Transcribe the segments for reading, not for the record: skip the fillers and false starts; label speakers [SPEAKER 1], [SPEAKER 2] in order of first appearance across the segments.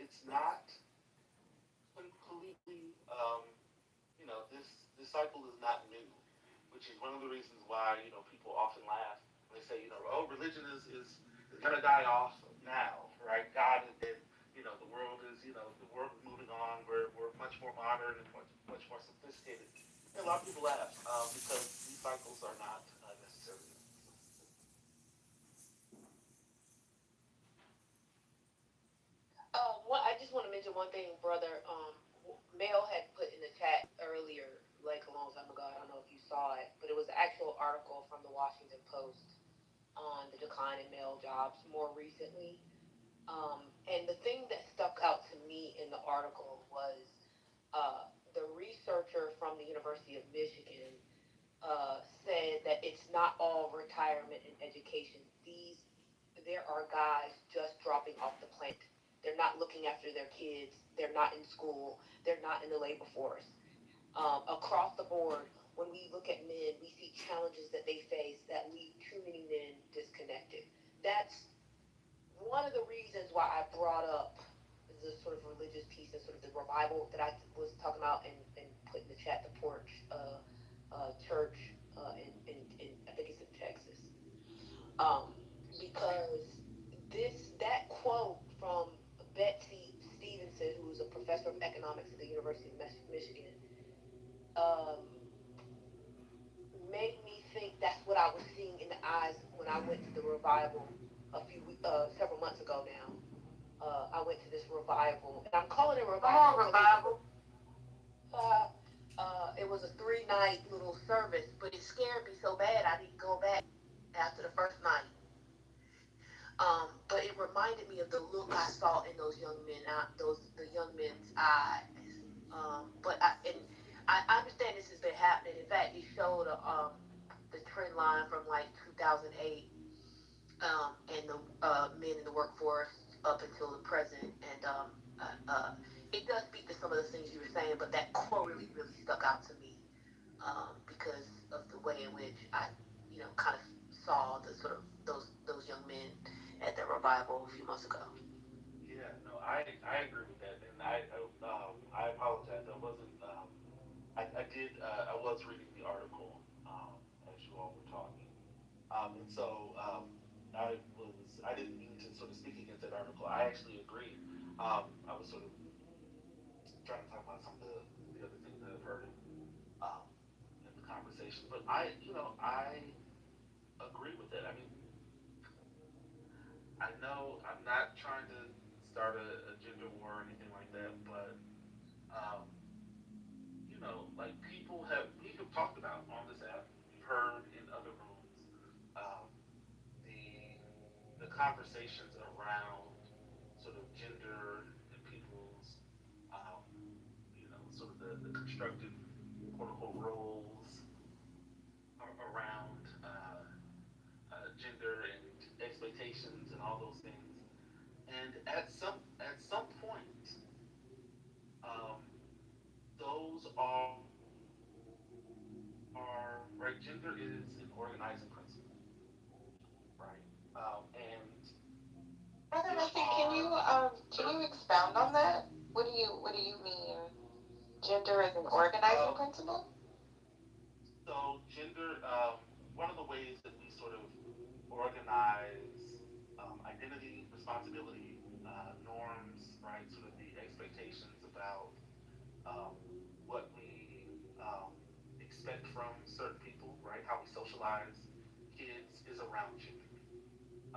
[SPEAKER 1] it's not completely, this cycle is not new, which is one of the reasons why people often laugh when they say oh religion is gonna die off now, right? God is dead. The world is moving on. We're much more modern and much more sophisticated. And a lot of people laugh because these cycles are not necessarily.
[SPEAKER 2] I just want to mention one thing, brother. Mel had put in the chat earlier, like a long time ago. I don't know if you saw it, but it was an actual article from the Washington Post on the decline in male jobs more recently. And the thing that stuck out to me in the article was the researcher from the University of Michigan said that it's not all retirement and education. There are guys just dropping off the planet. They're not looking after their kids. They're not in school. They're not in the labor force. Across the board, when we look at men, we see challenges that they face that leave too many men disconnected. That's one of the reasons why I brought up the sort of religious piece and sort of the revival that I was talking about and put in the chat, the porch church in I think it's in Texas. Um, because that quote from Betsy Stevenson, who's a professor of economics at the University of Michigan, um, made me think that's what I was seeing in the eyes when I went to the revival several months ago now. I went to this revival, and I'm calling it
[SPEAKER 1] Come
[SPEAKER 2] revival
[SPEAKER 1] on,
[SPEAKER 2] because
[SPEAKER 1] revival.
[SPEAKER 2] uh, it was a 3 night little service, but it scared me so bad I didn't go back after the first night. But it reminded me of the look I saw in those young men, the young men's eyes. I understand this has been happening. In fact, it showed the trend line from like 2008 and the men in the workforce up until the present. And it does speak to some of the things you were saying, but that quote really stuck out to me because of the way in which I, kind of saw the sort of those young men at the revival a few months ago.
[SPEAKER 1] Yeah, no, I agree with that, and I apologize. I was reading the article as you all were talking, and so I didn't mean to sort of speak against that article. I actually agree. I was sort of trying to talk about some of the other things that I've heard um, in the conversation, but I agree with it. I mean, I know I'm not trying to start a gender war or anything like that, but um, like we have talked about on this app, we've heard in other rooms, um, the the conversations around sort of gender and people's, um, sort of the constructed quote unquote roles around gender and expectations and all those things. And at some point, um, those are right. Gender is an organizing principle, right? And
[SPEAKER 3] Brother
[SPEAKER 1] there
[SPEAKER 3] Matthew,
[SPEAKER 1] are
[SPEAKER 3] can you expound on that? What do you mean? Gender is an organizing
[SPEAKER 1] uh,
[SPEAKER 3] principle?
[SPEAKER 1] so gender. One of the ways that we sort of organize identity, responsibility, norms, right? Sort of the expectations about um, what we expect from certain people, right? How we socialize kids is around gender.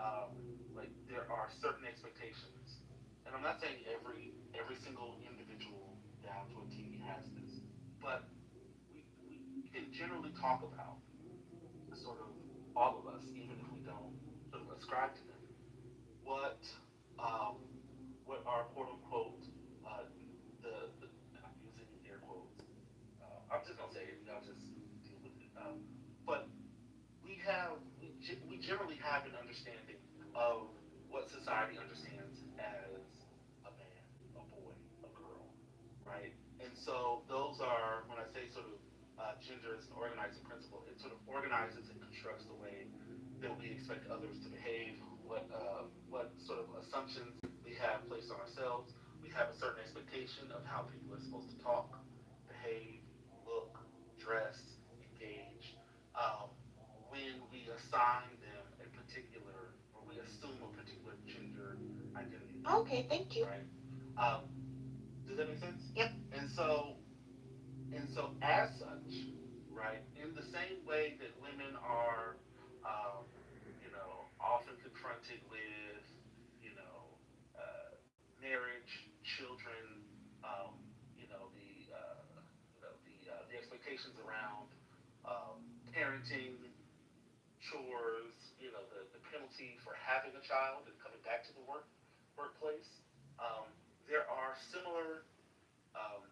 [SPEAKER 1] Um, like there are certain expectations, and I'm not saying every single individual down to a T has this, but we can generally talk about sort of all of us, even if we don't sort of ascribe to them, what um, what are quote unquote uh, the and I'm using air quotes. I'm just gonna say it. Y'all just deal with it. But we generally have an understanding of what society understands as a man, a boy, a girl, right? And so those are when I say sort of gender as an organizing principle, it sort of organizes and constructs the way that we expect others to behave, what sort of assumptions we have placed on ourselves, We have a certain expectation of how people are supposed to talk, behave, look, dress, engage. Um, when we assign them a particular, or we assume a particular gender identity,
[SPEAKER 3] Okay, thank you.
[SPEAKER 1] right? Um, does that make sense?
[SPEAKER 3] Yep.
[SPEAKER 1] And so, as such, right, in the same way that women are, um, often confronted with, you know, marriage, children, um, the expectations around parenting, chores, the penalty for having a child and coming back to the workplace. Um, there are similar, um,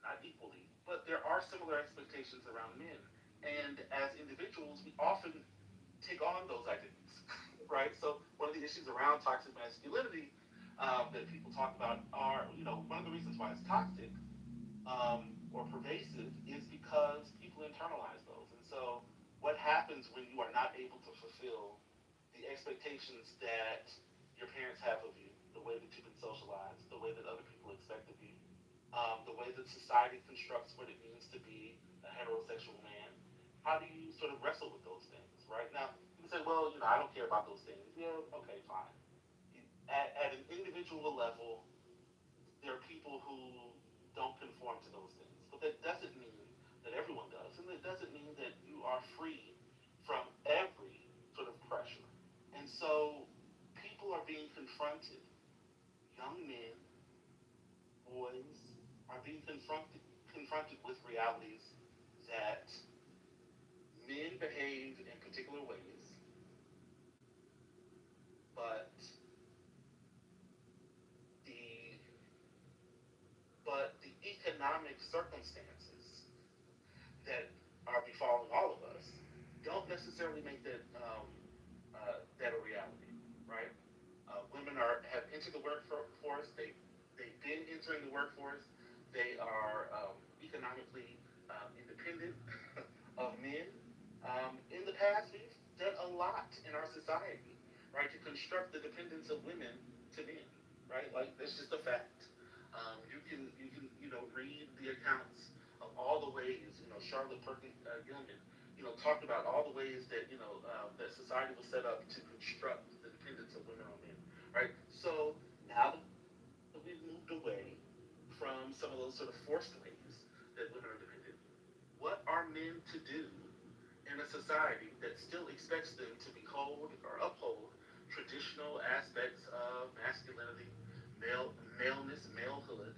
[SPEAKER 1] not equally, but there are similar expectations around men. And as individuals, we often take on those identities, right? So one of the issues around toxic masculinity that people talk about are, one of the reasons why it's toxic or pervasive is because people internalize those. And so what happens when you are not able to fulfill the expectations that your parents have of you, the way that you've been socialized, the way that other people expect of you, the way that society constructs what it means to be a heterosexual man? How do you sort of wrestle with those things, right? Now, you can say, well, I don't care about those things. Yeah, okay, fine. At an individual level, there are people who don't conform to those things. But that doesn't mean that everyone does. And it doesn't mean that you are free from every sort of pressure. And so people are being confronted. Young men, boys are being confronted with realities that men behave in particular ways, but the the economic circumstances that are befalling all of us don't necessarily make that a reality, right? Women have entered the workforce. They've been entering the workforce. They are economically independent of men. In the past, we've done a lot in our society, right, to construct the dependence of women to men, right? Like that's just a fact. You can read the accounts of all the ways Charlotte Perkins Gilman talked about all the ways that that society was set up to construct the dependence of women on men, right? So now that we've moved away from some of those sort of forced ways that women are dependent, what are men to do in a society that still expects them to behold or uphold traditional aspects of masculinity, maleness, malehood,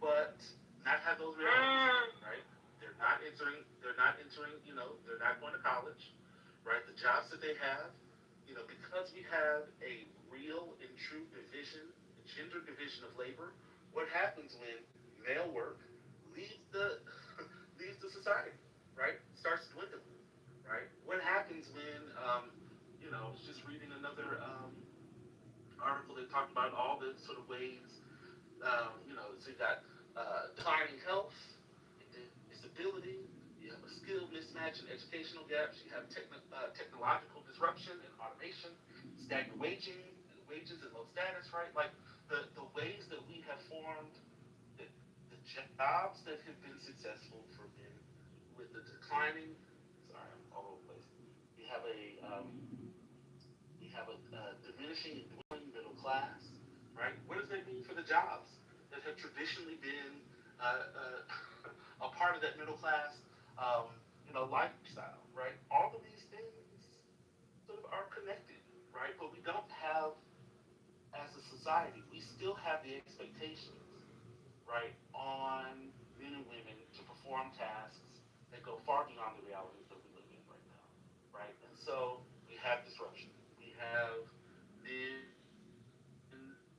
[SPEAKER 1] but not have those realities, right? They're not entering, they're not going to college, right? The jobs that they have, because we have a real and true division, gender division of labor, what happens when male work leaves the leaves the society, right? Starts dwindling, right? What happens when, I was just reading another article that talked about all the sort of ways so you got declining health and disability. You have a skill mismatch and educational gaps. You have technological disruption and automation, stagnant wages and low status, right? Like the ways that we have formed the, the jobs that have been successful for men with the declining. Sorry, I'm all over the place. We have a diminishing and dwindling middle class, right? What does that mean for the jobs that have traditionally been a part of that middle class, lifestyle, right? All of these things sort of are connected, right? But we don't have, as a society, we still have the expectations, right, on men and women to perform tasks that go far beyond the realities that we live in right now, right? And so we have disruption. We have men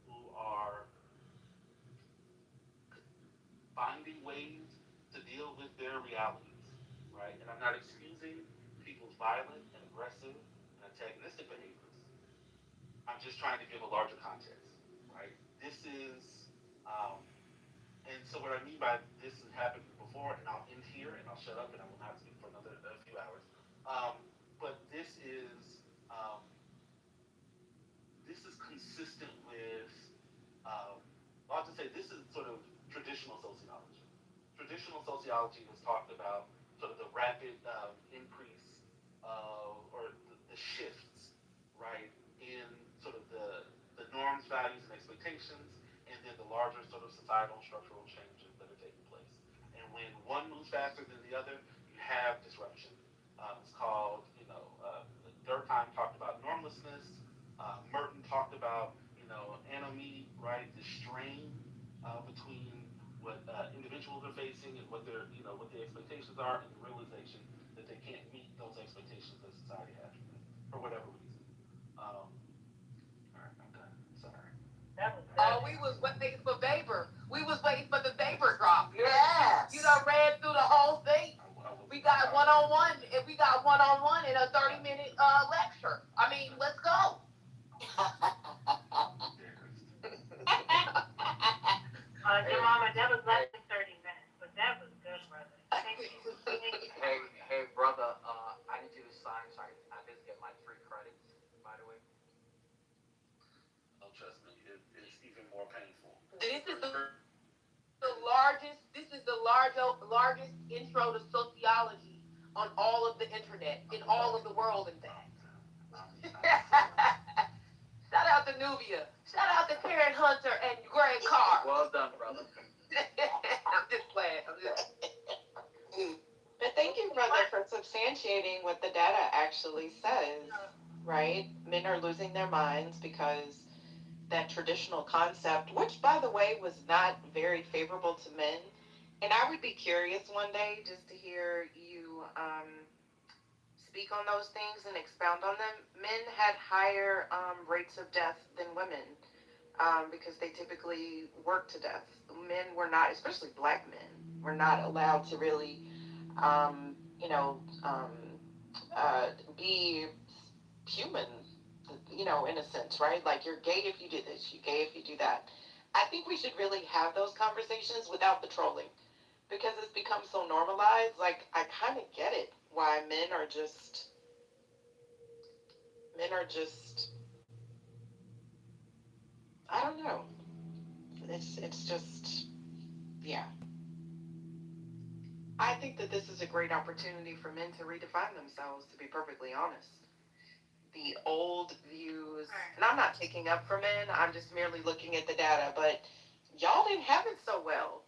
[SPEAKER 1] who are finding ways to deal with their realities, right? And I'm not excusing people's violent and aggressive and antagonistic behaviors. I'm just trying to give a larger context, right? This is, um, and so what I mean by this has happened before, and I'll end here and I'll shut up and I will not speak for another a few hours. Um, but um, this is consistent with traditional sociology has talked about sort of the rapid increase or the shifts, right, in sort of the norms, values, and expectations, and then the larger sort of societal and structural changes that are taking place. And when one moves faster than the other, you have disruption. It's called, Durkheim talked about normlessness. Merton talked about, anomie, right, the strain between what individuals are facing and what their expectations are, and the realization that they can't meet those expectations that society has for them for whatever reason. Um, all right, I'm done. Sorry.
[SPEAKER 2] That was good. Oh, we was waiting for Baber. We was waiting for the Baber drop.
[SPEAKER 3] Yes.
[SPEAKER 2] You done ran through the whole thing. We got one on one, and we got one on one in a 30-minute lecture. I mean, let's go. Mama, that was less than 30 minutes, but that was good, brother. Thank you. Thank you.
[SPEAKER 4] Hey, brother. I need you to sign so I just get my 3 credits. By the way.
[SPEAKER 1] Oh, trust me, it's even more painful.
[SPEAKER 2] This is the largest intro to sociology on all of the internet, in all of the world, in fact. Shout out to Nubia. Shout out to Karen Hunter and Greg Carr.
[SPEAKER 4] Well done, brother.
[SPEAKER 2] I'm just playing.
[SPEAKER 3] But thank you, brother, for substantiating what the data actually says, right? Men are losing their minds because that traditional concept, which, by the way, was not very favorable to men. And I would be curious one day just to hear you speak on those things and expound on them. Men had higher rates of death than women because they typically work to death. Men were not, especially black men, were not allowed to really, um, you know, um, be human, in a sense, right? Like, you're gay if you do this, you're gay if you do that. I think we should really have those conversations without the trolling because it's become so normalized. Like, I kind of get it why men are just, I don't know. It's just, yeah. I think that this is a great opportunity for men to redefine themselves, to be perfectly honest. The old views, and I'm not taking up for men, I'm just merely looking at the data, but y'all didn't have it so well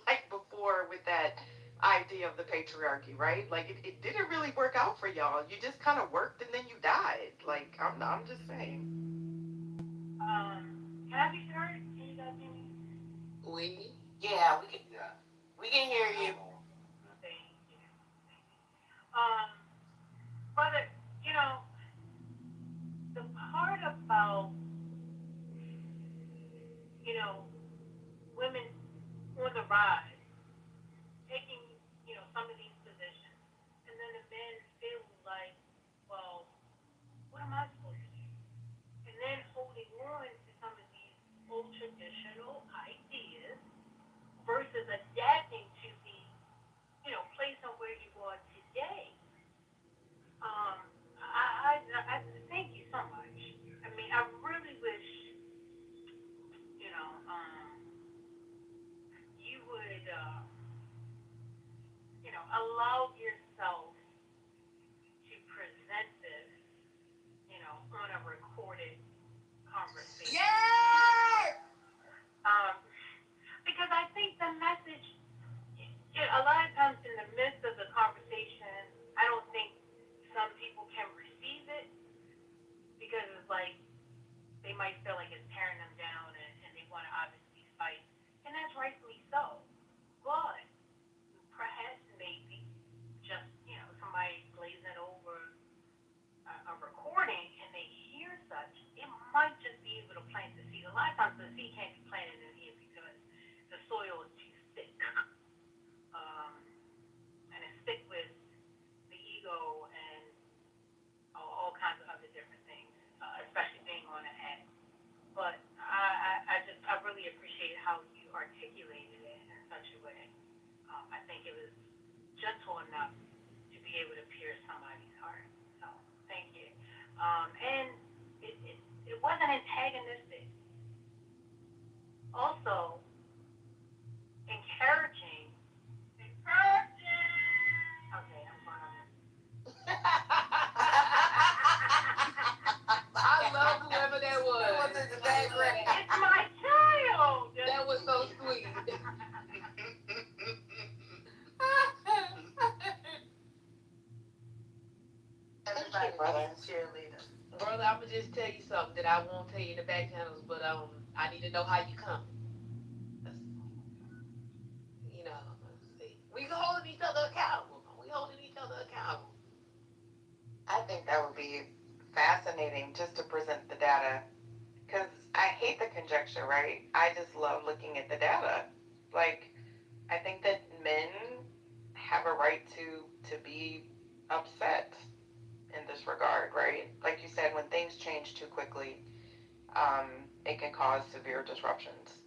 [SPEAKER 3] like before with that idea of the patriarchy, right? Like, it didn't really work out for y'all. You just kind of worked and then you died. Like, I'm just saying.
[SPEAKER 2] Can I be heard? Can you guys hear me?
[SPEAKER 3] We
[SPEAKER 2] Yeah, we can.
[SPEAKER 1] Yeah.
[SPEAKER 2] We can hear you. Thank you. Brother, you know the part about you know women on the rise taking some of these positions, and then the men feeling like, well, what am I supposed to do? And then holding on to some of these old traditional ideas versus adapting to the place on where you are today. I thank you so much. I mean, I really wish you would allow yourself to present this on a recorded conversation. Yes. Um, because I think the message, a lot of times in the midst of the conversation, I don't think some people can receive it because it's like they might feel like it's tearing them down, and they want to obviously fight, and that's rightfully so. But perhaps maybe just somebody glazing over a recording and they hear such, it might just be able to plant the seed. A lot of times the seed can't be planted in here because the soil is too thick, and it's thick with the ego and all kinds of other different things, especially being on an app. But I really appreciate how you articulated it in such a way. I think it was gentle enough to be able to pierce somebody's heart. So thank you. And it wasn't antagonistic. Also encouraging in the background.
[SPEAKER 3] It's my child.
[SPEAKER 2] That was so sweet.
[SPEAKER 3] Thank you, brother. Cheerleader.
[SPEAKER 2] Brother, I'ma just tell you something that I won't tell you in the back channels, but I need to know how you coming. You know, see, we holding each other accountable. We holding each other accountable.
[SPEAKER 3] I think that would be fascinating just to present the data because I hate the conjecture, right? I just love looking at the data. Like, I think that men have a right to be upset in this regard, right? Like you said, when things change too quickly, it can cause severe disruptions.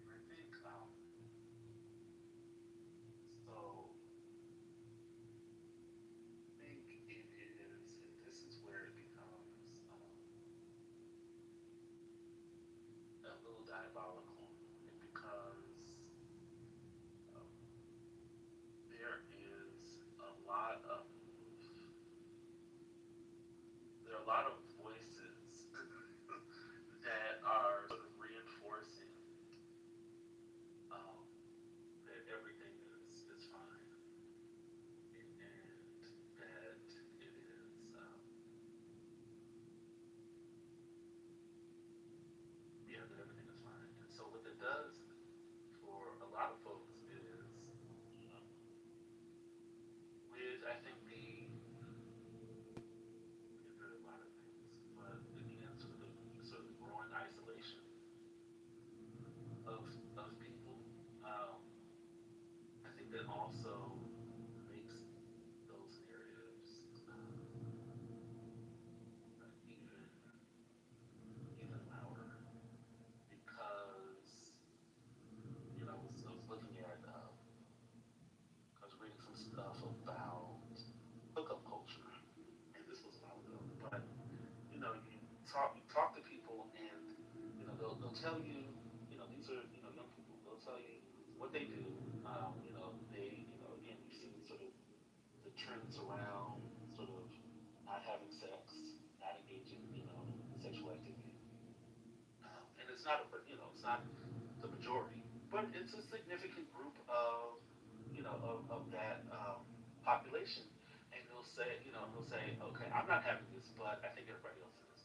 [SPEAKER 1] I think so. I think it is, and this is where it becomes a little diabolical, because um, there is a lot of there are a lot of voices that are sort of reinforcing um, that everything is fine, and that it is yeah, that everything is fine. And so what that does for a lot of folks is um, with, I think, there are a lot of things, but again, sort of the growing isolation of people. Um, I think that also makes those narratives even louder, because I was looking at I was reading some stuff about hookup culture, and this was a while ago, but you talk to people, and they'll tell you, these are young people, they'll tell you what they do. They again, we've seen sort of the trends around sort of not having sex, not engaging in sexual activity, and it's not the majority, but it's a significant group of of that population. And they'll say, okay, I'm not having this, but I think everybody else is,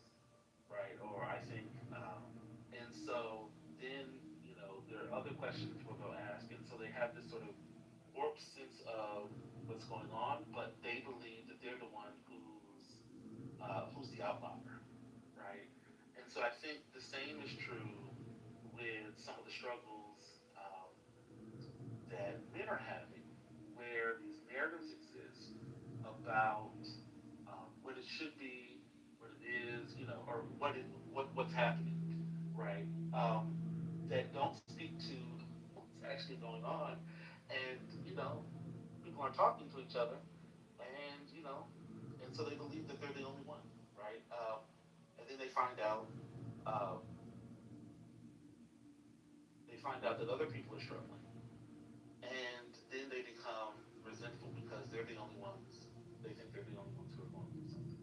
[SPEAKER 1] right? Or I think, and so then there are other questions that people go ask, and so they have this sort of warped sense of what's going on, but they believe that they're the one who's the outlier, right? And so I think the same is true with some of the struggles that men are having, where these narratives exist about what it should be, what it is, or what's happening, right? That don't speak to what's actually going on, and people aren't talking to each other, and and so they believe that they're the only one, right? And then uh, they find out that other people are struggling, and then they become resentful because they're the only ones. They think they're the only ones who are going through something,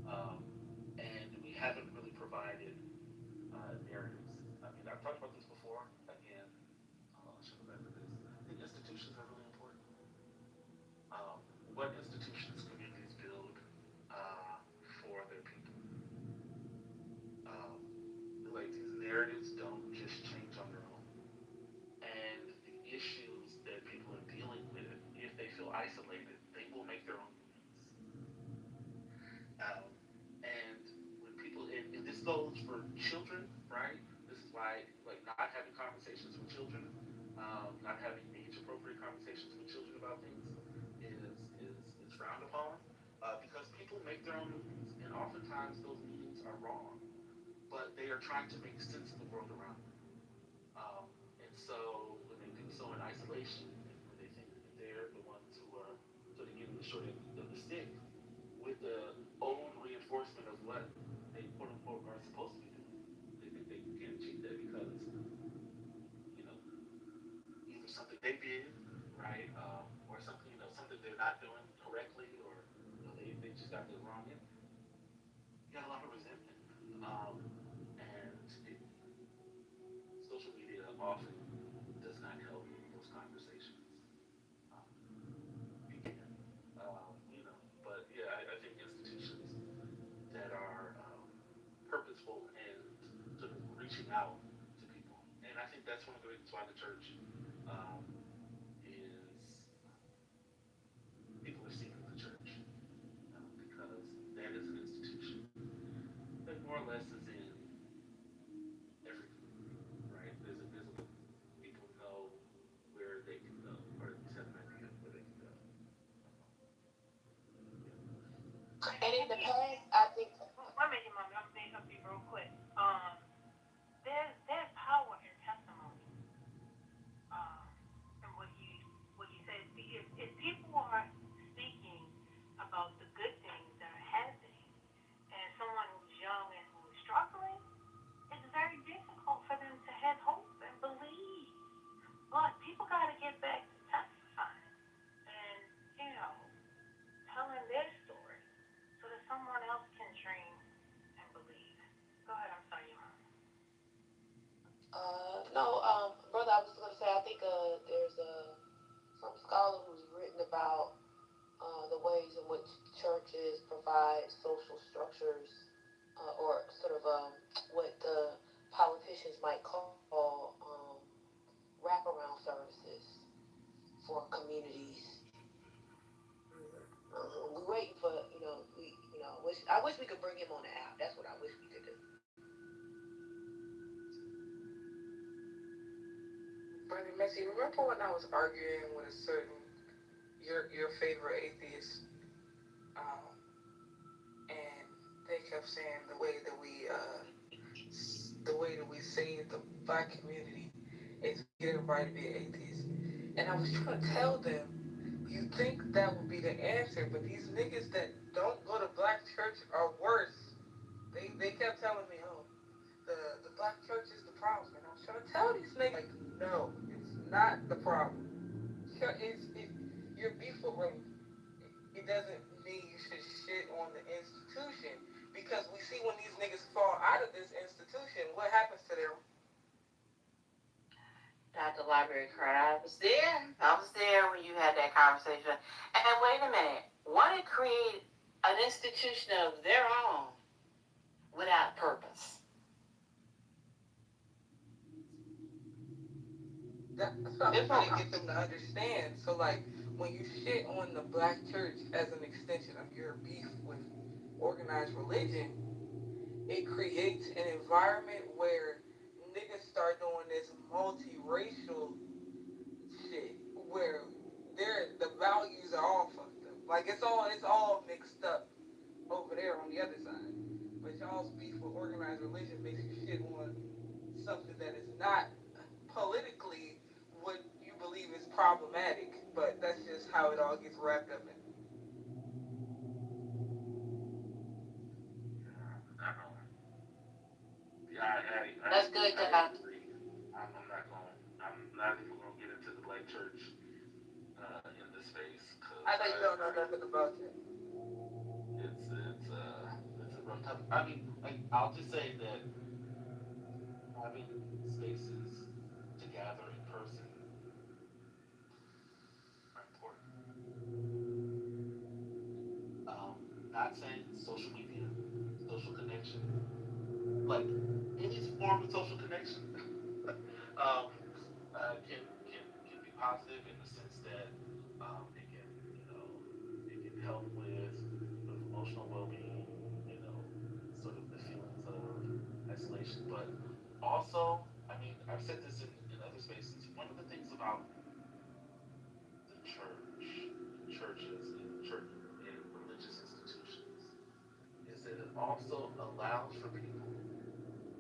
[SPEAKER 1] um, and we haven't really provided narratives. I mean, I've talked about this before. Again, I should go back to this. I think institutions are really important. Um, what institutions communities build for their people? Um, like, these narratives don't just change on their own, and the issues that people are dealing with, if they feel isolated, they will make their own units. Um, and when people, and this goes for children, right? This is why, like, not having conversations with children, not having age-appropriate conversations with children about things is frowned upon, because people make their own meanings, and oftentimes those meanings are wrong, but they are trying to make sense of the world around them. And so when they do so in isolation, and when they think that they're the ones who are sort of getting the short end of the stick with the old reinforcement of what they quote unquote are supposed to be doing, they think they can achieve that because you know either something they did right, or something something they're not doing correctly, or they just got the wrong end. out to people. And I think that's one of the reasons why the church um, is people are seeking the church because that is an institution that more or less is in every community, right? There's a people know where they can go, or at least have an idea of where they can go. Um, yeah.
[SPEAKER 2] And in the past, I think.
[SPEAKER 5] One minute, mommy. I'm saying something real quick. There's power in testimony. Um, and what you said. See, if people are speaking about the good things that are happening, and someone who's young and who's struggling, it's very difficult for them to have hope and believe. But people got to get back to testifying and telling their story so that someone else can dream and believe. Go ahead. I'm sorry, your mom.
[SPEAKER 2] No, brother, I was going to say, I think there's some scholar who's written about the ways in which churches provide social structures or sort of what the politicians might call wraparound services for communities. We're waiting for I wish we could bring him on the app. That's what I wish we could do.
[SPEAKER 6] Brother Messi, remember when I was arguing with a certain your favorite atheist, um, and they kept saying the way that we save the black community is we get everybody to be an atheist, and I was trying to tell them, you think that would be the answer, but these niggas that don't go to black church are worse. They kept telling me, oh, the black church is the problem, and I was trying to tell these niggas like, no, it's not the problem. If your beef with religion, it doesn't mean you should shit on the institution, because we see when these niggas fall out of this institution, what happens to their.
[SPEAKER 3] Dr. Library Card, I was there. I was there when you had that conversation. And wait a minute, want to create an institution of their own without purpose.
[SPEAKER 6] That's what I'm trying to get them to understand. So, like, when you shit on the black church as an extension of your beef with organized religion, it creates an environment where niggas start doing this multiracial shit where the values are all fucked up. Like it's all mixed up over there on the other side. But y'all's beef with organized religion makes you shit on something that is not politically what you believe is problematic. But that's just how it all gets wrapped up in.
[SPEAKER 1] Yeah, I know. Yeah,
[SPEAKER 3] That's good,
[SPEAKER 1] I
[SPEAKER 3] Doc.
[SPEAKER 1] agree. I'm not going. I'm not even going to get into the black church in this space because
[SPEAKER 6] I know you don't know nothing about that.
[SPEAKER 1] it's a rough topic. I mean, like I'll just say that having spaces to gather in person are important. Not saying social media, social connection, like any form of social connection, um, can be positive in the sense that it can it can help with emotional well being, sort of the feelings of isolation, but also, I mean, I've said this in other spaces. One of the things about the church and churches and church and religious institutions is that it also allows for people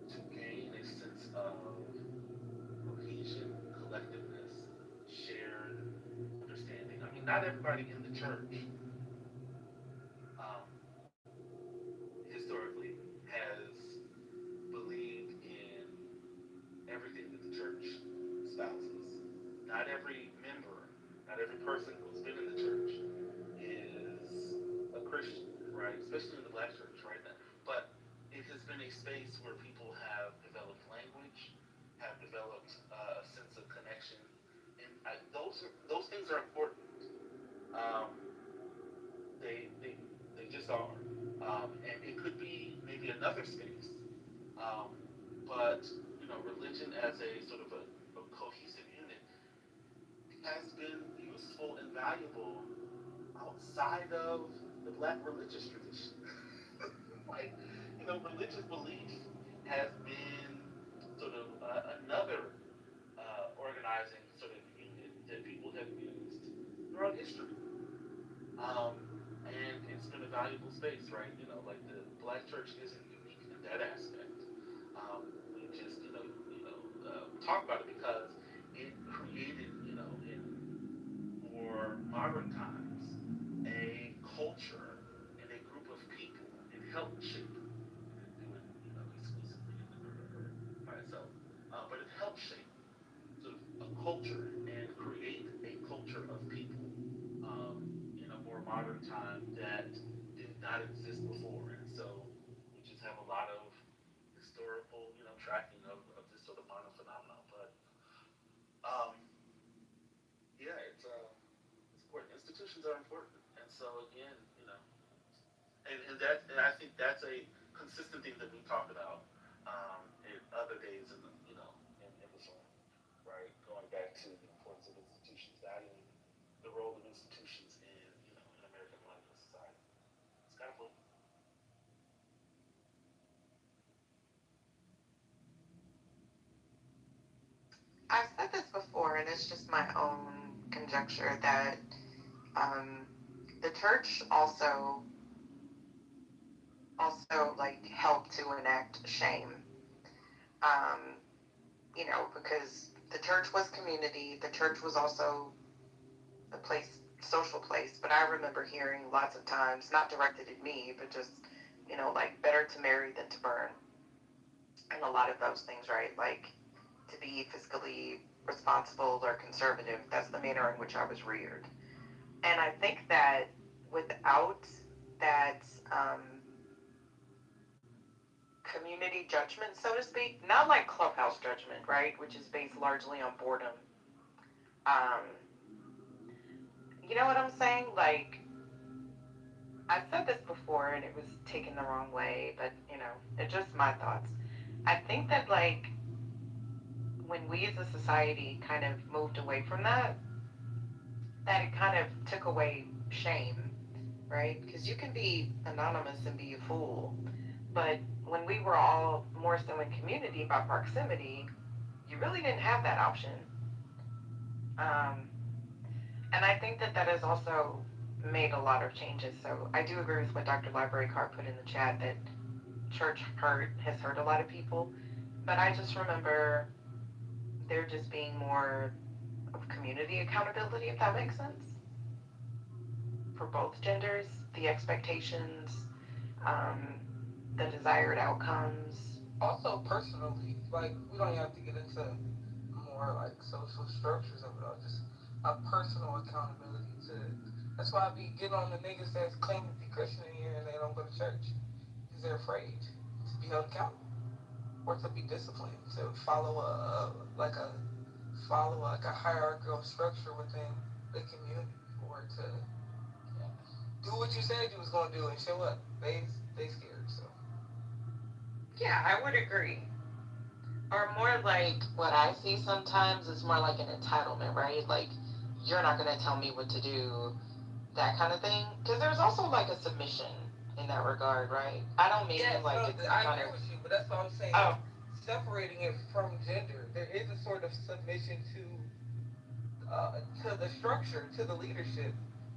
[SPEAKER 1] to gain a sense of cohesion, collectiveness, shared understanding. I mean, not everybody in the church um, historically has believed in everything that the church espouses. Not every member, not every person who's been in the church is a Christian, right? Especially in the black church, right? But it has been a space where people have developed language, have developed a sense of connection, and those things are important. Um, they they they just are, and it could be maybe another space, um, but religion as a sort of a cohesive unit has been useful and valuable outside of the black religious tradition. Like, religious belief has been sort of another organizing sort of unit that people have used throughout history. Um, and it's been a valuable space, right? Like the black church isn't unique in that aspect. We just, talk about it because it created, in more modern times, a culture and a group of people. It helped shape it. It didn't do it, exclusively or by itself, but it helped shape sort of a culture and create a culture of people in a more modern time that did not exist before. And so we just have a lot of historical, tracking of this sort of modern phenomenon. But um, yeah, it's important. Institutions are important, and so again, and I think that's a consistent thing that we talked about in other days in this room, right? Going back to the importance of institutions, valuing the role of institutions in American life and society. Scott Floyd.
[SPEAKER 3] I've said this before, and it's just my own conjecture that um, the church also like helped to enact shame. Um, because the church was community. The church was also a place, social place. But I remember hearing lots of times, not directed at me, but just like better to marry than to burn, and a lot of those things, right? Like to be fiscally responsible or conservative. That's the manner in which I was reared. And I think that without that community judgment, so to speak, not like clubhouse judgment, right, which is based largely on boredom. Um, you know what I'm saying? Like, I've said this before and it was taken the wrong way, but it's just my thoughts. I think that, like, when we as a society kind of moved away from that it kind of took away shame, right? Because you can be anonymous and be a fool, but when we were all more so in community by proximity, you really didn't have that option. Um, and I think that that has also made a lot of changes. So I do agree with what Dr. Library Card put in the chat that church hurt has hurt a lot of people. But I just remember there just being more of community accountability, if that makes sense, for both genders, the expectations, um, the desired outcomes.
[SPEAKER 6] Also, personally, like, we don't have to get into more like social structures of it all, just a personal accountability to. That's why I be getting on the niggas that's claim to be Christian in here and they don't go to church because they're afraid to be held accountable or to be disciplined to follow like a hierarchical structure within the community or to do what you said you was gonna do and show up. They scared, so.
[SPEAKER 3] Yeah, I would agree. Or more like what I see sometimes is more like an entitlement, right? Like, you're not going to tell me what to do, that kind of thing. Because there's also like a submission in that regard, right? I don't mean
[SPEAKER 6] Yes,
[SPEAKER 3] like
[SPEAKER 6] no,
[SPEAKER 3] it's
[SPEAKER 6] I
[SPEAKER 3] kind
[SPEAKER 6] agree
[SPEAKER 3] of.
[SPEAKER 6] with you, but that's what I'm saying.
[SPEAKER 3] Oh,
[SPEAKER 6] Separating it from gender, there is a sort of submission to the structure, to the leadership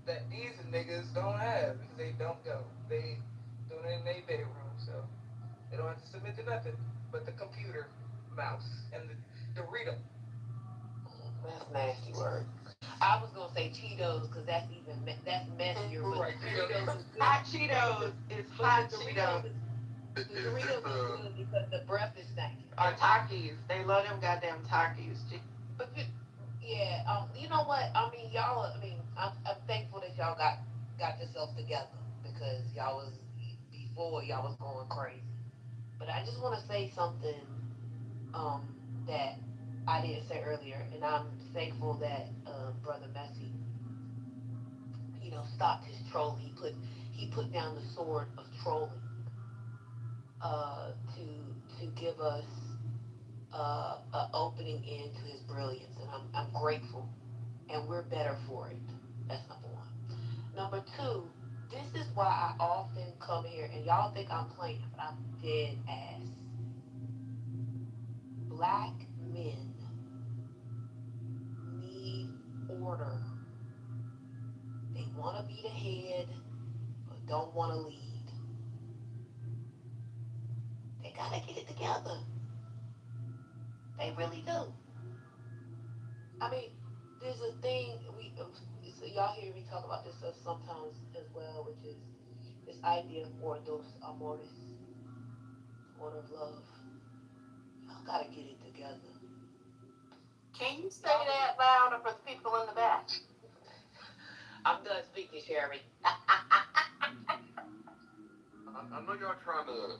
[SPEAKER 6] that these niggas don't have because they don't go. They doing it in their bedroom, so they don't have to submit to nothing but the computer mouse and the Dorito.
[SPEAKER 2] That's nasty word. I was gonna say Cheetos because that's messier, but
[SPEAKER 6] Right,
[SPEAKER 2] the
[SPEAKER 6] Cheetos.
[SPEAKER 2] Doritos is good.
[SPEAKER 3] hot Cheetos is
[SPEAKER 2] But
[SPEAKER 3] hot Cheetos.
[SPEAKER 2] The Doritos is good because the breath is stinking.
[SPEAKER 3] Or Takis. They love them goddamn Takis.
[SPEAKER 2] But yeah, you know what? I mean, y'all. I mean, I'm thankful that y'all got yourselves together because y'all was before y'all was going crazy. But I just want to say something um, that I didn't say earlier, and I'm thankful that Brother Messi, stopped his trolling. He put down the sword of trolling to give us opening into his brilliance, and I'm grateful, and we're better for it. That's number one. Number two, this is why I often come here, and y'all think I'm playing, but I'm dead ass. Black men need order. They want to be the head, but don't want to lead. They gotta get it together. They really do. I mean, there's a thing so y'all hear me talk about this stuff sometimes as well, which is this idea of ordos amores, order of love. Y'all gotta get it together.
[SPEAKER 3] Can you say that louder for the people in the back?
[SPEAKER 2] I'm done speaking, Sherry.
[SPEAKER 7] I know y'all trying to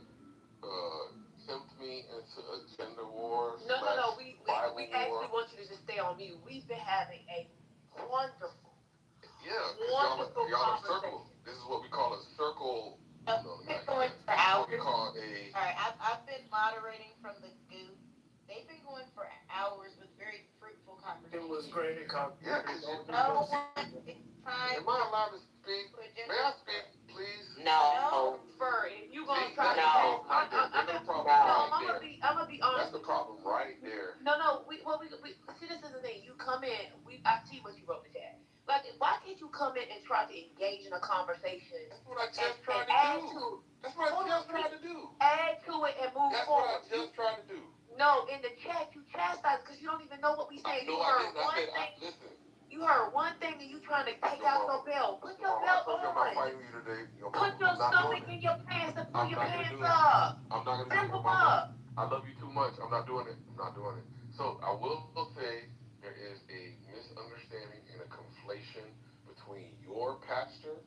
[SPEAKER 7] tempt me into a gender war
[SPEAKER 2] No, no, no.
[SPEAKER 7] slash Bible
[SPEAKER 2] We
[SPEAKER 7] war.
[SPEAKER 2] actually want you to just stay on mute. We've been having a wonderful,
[SPEAKER 7] Yeah, because
[SPEAKER 2] wonderful
[SPEAKER 7] y'all are
[SPEAKER 2] conversation.
[SPEAKER 7] circle. This is what we call a circle. No, not
[SPEAKER 3] Going
[SPEAKER 7] yet.
[SPEAKER 3] for
[SPEAKER 7] This is what we
[SPEAKER 3] hours.
[SPEAKER 7] call a.
[SPEAKER 3] All right, I've been moderating from the goo. They've been going for hours with very fruitful conversations.
[SPEAKER 6] It was great
[SPEAKER 7] Yeah,
[SPEAKER 6] conversation.
[SPEAKER 7] because you.
[SPEAKER 3] No one takes time.
[SPEAKER 7] Am I allowed to speak? May I speak, please?
[SPEAKER 2] No, Fur, if you gonna
[SPEAKER 7] See,
[SPEAKER 2] try
[SPEAKER 7] that's
[SPEAKER 2] to,
[SPEAKER 7] the problem right there.
[SPEAKER 2] I'm
[SPEAKER 7] There's the problem
[SPEAKER 2] no,
[SPEAKER 7] right there.
[SPEAKER 2] I'm gonna be honest.
[SPEAKER 7] That's the problem right there.
[SPEAKER 2] No, no, we see. This is the thing. You come in. I see what you wrote in the chat. Like, why can't you come in and try to engage in a conversation
[SPEAKER 7] That's what I just
[SPEAKER 2] and
[SPEAKER 7] tried to
[SPEAKER 2] add
[SPEAKER 7] do.
[SPEAKER 2] to
[SPEAKER 7] That's what I just tried to do.
[SPEAKER 2] add to it and move
[SPEAKER 7] That's what I
[SPEAKER 2] forward?
[SPEAKER 7] just tried to do.
[SPEAKER 2] No, in the chat you chastise because you don't even know what we saying.
[SPEAKER 7] No,
[SPEAKER 2] You
[SPEAKER 7] I
[SPEAKER 2] heard
[SPEAKER 7] didn't. I
[SPEAKER 2] one
[SPEAKER 7] said,
[SPEAKER 2] thing.
[SPEAKER 7] listen.
[SPEAKER 2] You heard one thing and you trying to take out your belt. Put your
[SPEAKER 7] I
[SPEAKER 2] belt
[SPEAKER 7] told you I'm not
[SPEAKER 2] on.
[SPEAKER 7] fighting you today.
[SPEAKER 2] Put your
[SPEAKER 7] I'm not
[SPEAKER 2] stomach
[SPEAKER 7] doing
[SPEAKER 2] in
[SPEAKER 7] it.
[SPEAKER 2] your pants and pull
[SPEAKER 7] I'm
[SPEAKER 2] your
[SPEAKER 7] not gonna
[SPEAKER 2] pants
[SPEAKER 7] do it.
[SPEAKER 2] up.
[SPEAKER 7] I'm not gonna do
[SPEAKER 2] Zip
[SPEAKER 7] it,
[SPEAKER 2] them
[SPEAKER 7] Mama.
[SPEAKER 2] up.
[SPEAKER 7] I love you too much. I'm not doing it. I'm not doing it. So I will say there is a misunderstanding and a conflation between your pastor,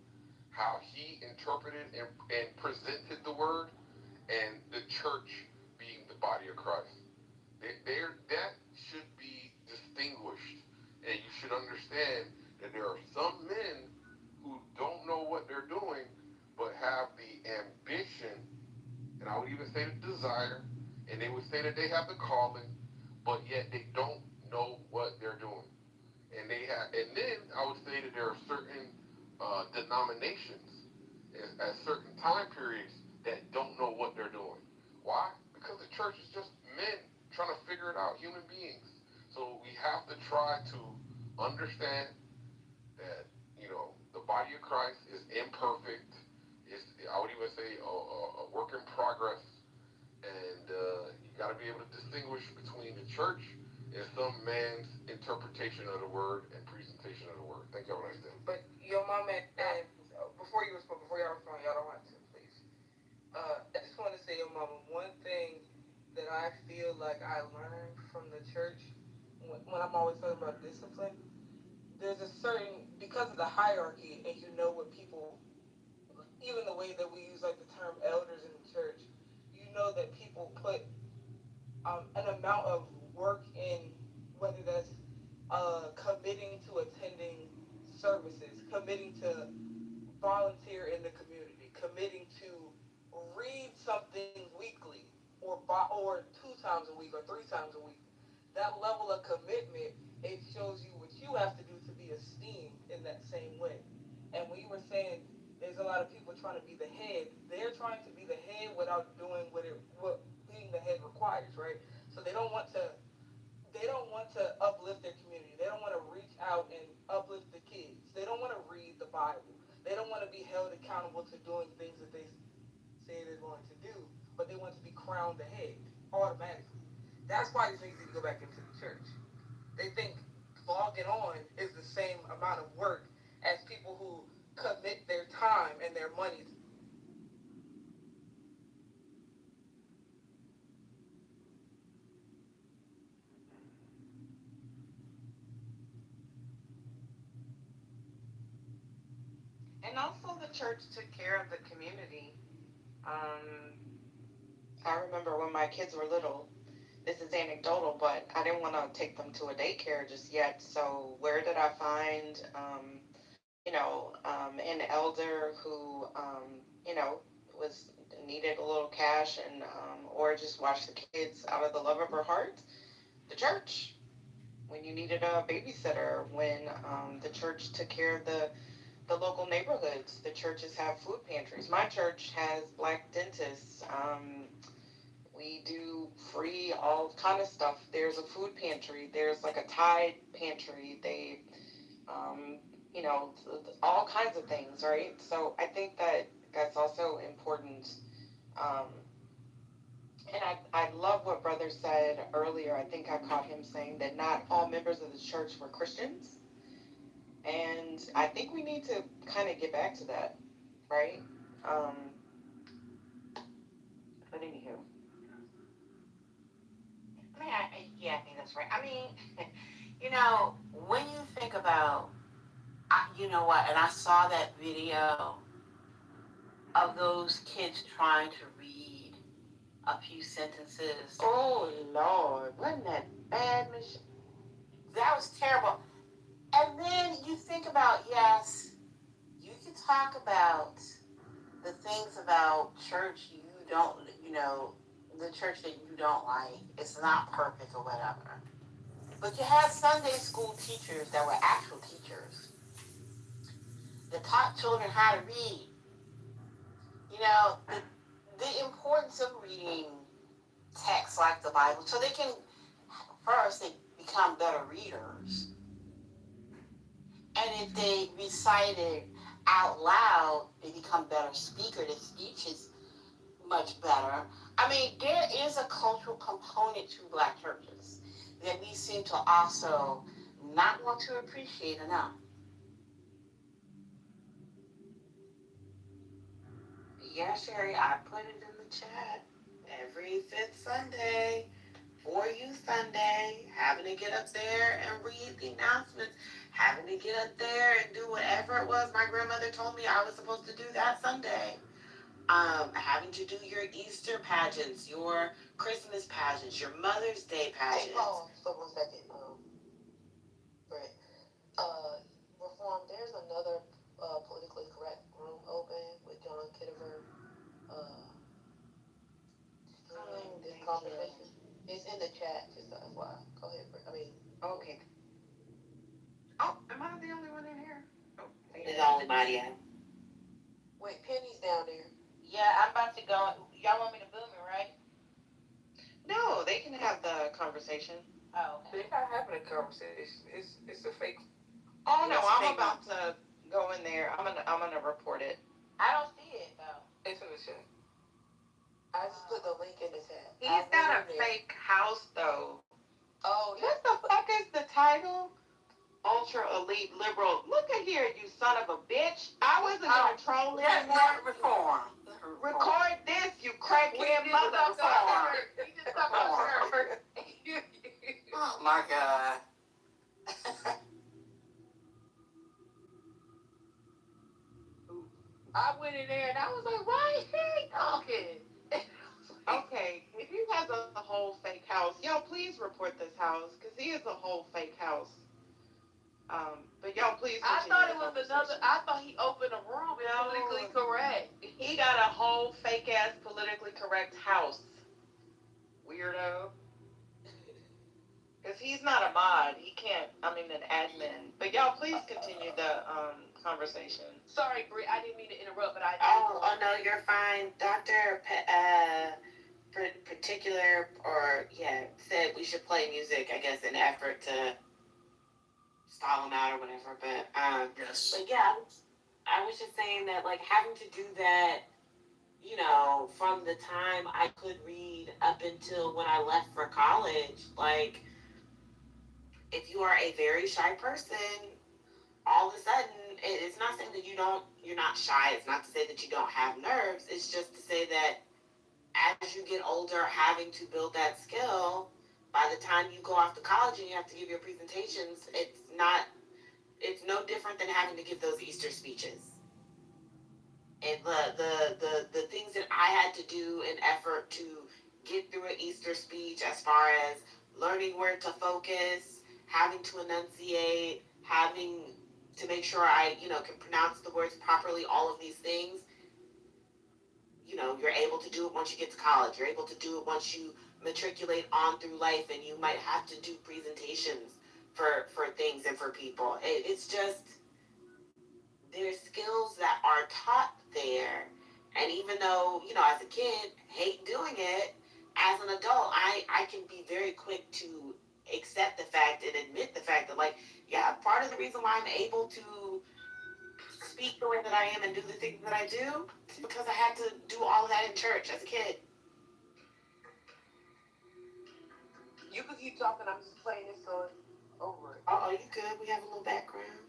[SPEAKER 7] how he interpreted and presented the word, and the church being the body of Christ. That should be distinguished. And you should understand that there are some men who don't know what they're doing, but have the ambition, and I would even say the desire, and they would say that they have the calling, but yet they don't know what they're doing. And then I would say that there are certain denominations at certain time periods that don't know what they're doing. Why? Because the church is just men trying to figure it out, human beings. So we have to try to understand that the body of Christ is imperfect. It's, I would even say, a work in progress, and you got to be able to distinguish between the church and some man's interpretation of the word and presentation of the word. Thank you. Have a nice day.
[SPEAKER 6] But your mom and before y'all respond, y'all don't have to, please. I just want to say, your mama, one thing that I feel like I learned from the church when I'm always talking about discipline, there's a certain, because of the hierarchy, and you know what people, even the way that we use like the term elders in the church, you know that people put an amount of work in, whether that's committing to attending services, committing to volunteer in the community, committing to read something weekly, or 2 times a week or 3 times a week. That level of commitment, it shows you what you have to do to be esteemed in that same way. And when you were saying there's a lot of people trying to be the head, they're trying to be the head without doing what being the head requires, right? So they don't want to uplift their community. They don't want to reach out and uplift the kids. They don't want to read the Bible. They don't want to be held accountable to doing things that they say they're going to do, but they want to be crowned the head automatically. That's why it's easy to go back into the church. They think logging on is the same amount of work as people who commit their time and their money.
[SPEAKER 3] And also, the church took care of the community. Um, I remember when my kids were little. This is anecdotal, but I didn't want to take them to a daycare just yet. So where did I find, an elder who, was needed a little cash and or just watch the kids out of the love of her heart, the church. When you needed a babysitter, when the church took care of the local neighborhoods, the churches have food pantries. My church has black dentists. We do free all kind of stuff. There's a food pantry. There's like a Tide pantry. They, um, all kinds of things, right? So I think that that's also important. Um, and I love what Brother said earlier. I think I caught him saying that not all members of the church were Christians. And I think we need to kind of get back to that, right? Um, but anywho,
[SPEAKER 8] Yeah, I think that's right. I mean, when you think about, you know what, and I saw that video of those kids trying to read a few sentences.
[SPEAKER 3] oh Lord, wasn't that bad, Michelle?
[SPEAKER 8] That was terrible. And then you think about, yes, you can talk about the things about church you don't, the church that you don't like. It's not perfect or whatever. But you had Sunday school teachers that were actual teachers that taught children how to read. The importance of reading texts like the Bible so they can, first, they become better readers. And if they recite it out loud, they become better speakers. Their speech is much better. I mean, there is a cultural component to black churches that we seem to also not want to appreciate enough. Yeah, Sherry, I put it in the chat. Every fifth Sunday, for you Sunday, having to get up there and read the announcements, having to get up there and do whatever it was my grandmother told me I was supposed to do that Sunday. Having to do your Easter pageants, your Christmas pageants, your Mother's Day pageants.
[SPEAKER 2] Hey, Paul, for 1 second. Brett. Reform, there's another politically correct room open with John Kitover streaming this conversation. It's in the chat, just so FYI. Go ahead, Brett.
[SPEAKER 3] Okay. Oh, am I the only one in here? Oh,
[SPEAKER 8] There's only body out.
[SPEAKER 2] Wait, Penny's down there.
[SPEAKER 8] Yeah, I'm about to go. Y'all want me to boom it, right?
[SPEAKER 3] No, they can have the conversation.
[SPEAKER 8] Oh, okay.
[SPEAKER 6] They're not having a conversation. It's a fake.
[SPEAKER 3] Oh no,
[SPEAKER 8] Yes,
[SPEAKER 3] I'm
[SPEAKER 8] fake
[SPEAKER 3] about to go in there. I'm gonna report it.
[SPEAKER 8] I don't see it though.
[SPEAKER 6] It's in the chat.
[SPEAKER 2] I just put the link in the chat.
[SPEAKER 3] He's got a fake house though.
[SPEAKER 2] Oh,
[SPEAKER 3] What the fuck is the title? Ultra elite liberal. Look at here, you son of a bitch. I wasn't gonna troll
[SPEAKER 8] That's
[SPEAKER 3] anymore.
[SPEAKER 8] not reform.
[SPEAKER 3] Record this, you crackhead mother.
[SPEAKER 8] Oh my God.
[SPEAKER 2] I went in there and I was like, why is he talking?
[SPEAKER 3] Okay, if he has a whole fake house, y'all please report this house because he is a whole fake house. But y'all please.
[SPEAKER 2] I thought it was another. I thought he opened a room and politically correct.
[SPEAKER 3] He got a whole fake ass politically correct house. Weirdo. Because he's not a mod. He can't. I mean, an admin. But y'all please continue the conversation.
[SPEAKER 2] Sorry, Brie. I didn't mean to interrupt, but I.
[SPEAKER 8] Oh no, you're fine, Doctor. Particular or said we should play music. I guess in effort to stall him out or whatever. But
[SPEAKER 4] Yes.
[SPEAKER 8] But yeah, I was just saying that like having to do that, from the time I could read up until when I left for college, like if you are a very shy person, all of a sudden it's not saying that you're not shy. It's not to say that you don't have nerves. It's just to say that as you get older, having to build that skill, by the time you go off to college and you have to give your presentations, it's no different than having to give those Easter speeches. And the things that I had to do in effort to get through an Easter speech, as far as learning where to focus, having to enunciate, having to make sure I can pronounce the words properly, all of these things, you're able to do it once you get to college. You're able to do it once you matriculate on through life, and you might have to do presentations for things and for people. It's just there's skills that are taught there, and even though as a kid hate doing it, as an adult I can be very quick to accept the fact and admit the fact that, like, yeah, part of the reason why I'm able to speak the way that I am and do the things that I do is because I had to do all of that in church as a kid.
[SPEAKER 2] You could keep talking. I'm just playing this so it's over it.
[SPEAKER 8] Oh, you good? We have a little background.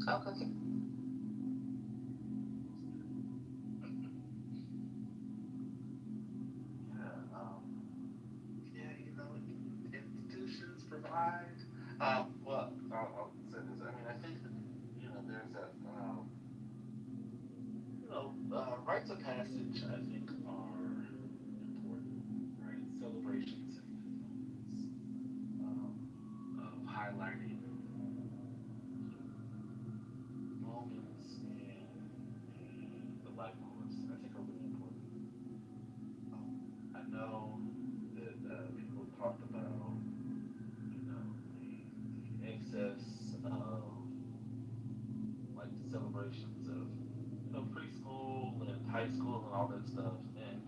[SPEAKER 2] Okay.
[SPEAKER 1] Yeah, yeah, institutions provide. Well, I'll say this. I mean, I think that there's that. Rites of passage. I think are important, right? Celebrations and moments of highlighting moments in the life course. I think are really important. I know that people have talked about the excess of like the celebrations of preschool and high school and all that stuff, and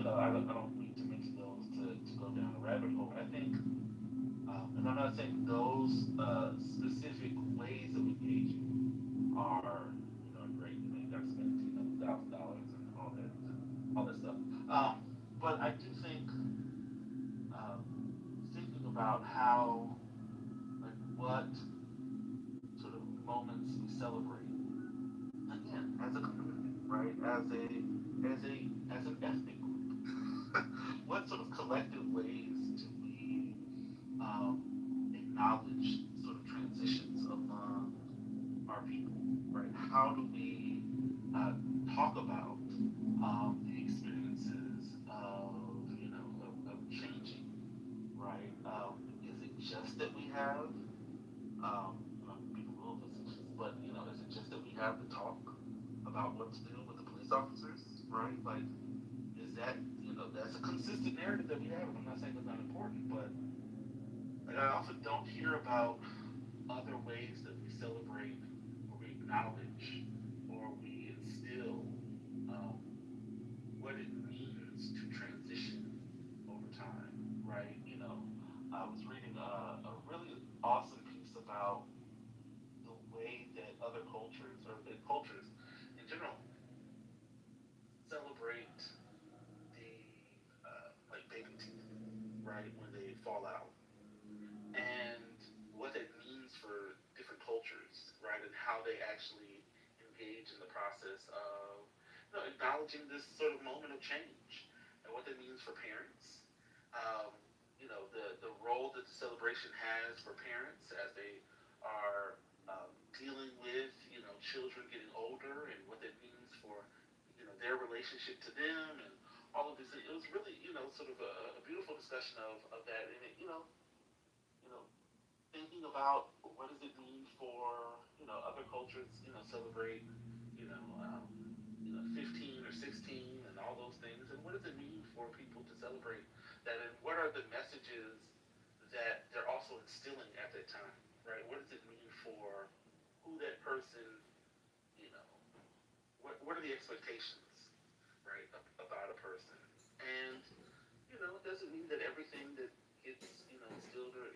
[SPEAKER 1] I don't need to mention those to go down a rabbit hole. I think, and I'm not saying those specific ways of engaging are great. You got to spend $1,000 and all that stuff. But I do think thinking about how like what sort of moments we celebrate again as a community, right? As an ethnic group, what sort of collective ways do we acknowledge sort of transitions among our people, right? How do we uh, talk about the experiences of of changing, right? Is it just that we have people will listen to this, but is it just that we have to talk about what to do with the police officers, right? Like, is that that's a consistent narrative that we have? And I'm not saying it's not important, but like I often don't hear about other ways that we celebrate or we acknowledge or we instill um, what it means to transition over time, right? I was reading a really awesome piece about the way that other cultures or the cultures in general celebrate the like baby teeth, right, when they fall out, and what it means for different cultures, right, and how they actually engage in the process of acknowledging this sort of moment of change, and what that means for parents. Um, the role that the celebration has for parents as they are dealing with children getting older, and what that means for their relationship to them, and all of this. It was really sort of a beautiful discussion of that, and it you know thinking about what does it mean for other cultures celebrate you know um, 15 or 16 and all those things, and what does it mean for people to celebrate that, and what are the messages that they're also instilling at that time, right? What does it mean for who that person, you know what are the expectations, right, about a person, and it doesn't mean that everything that gets instilled or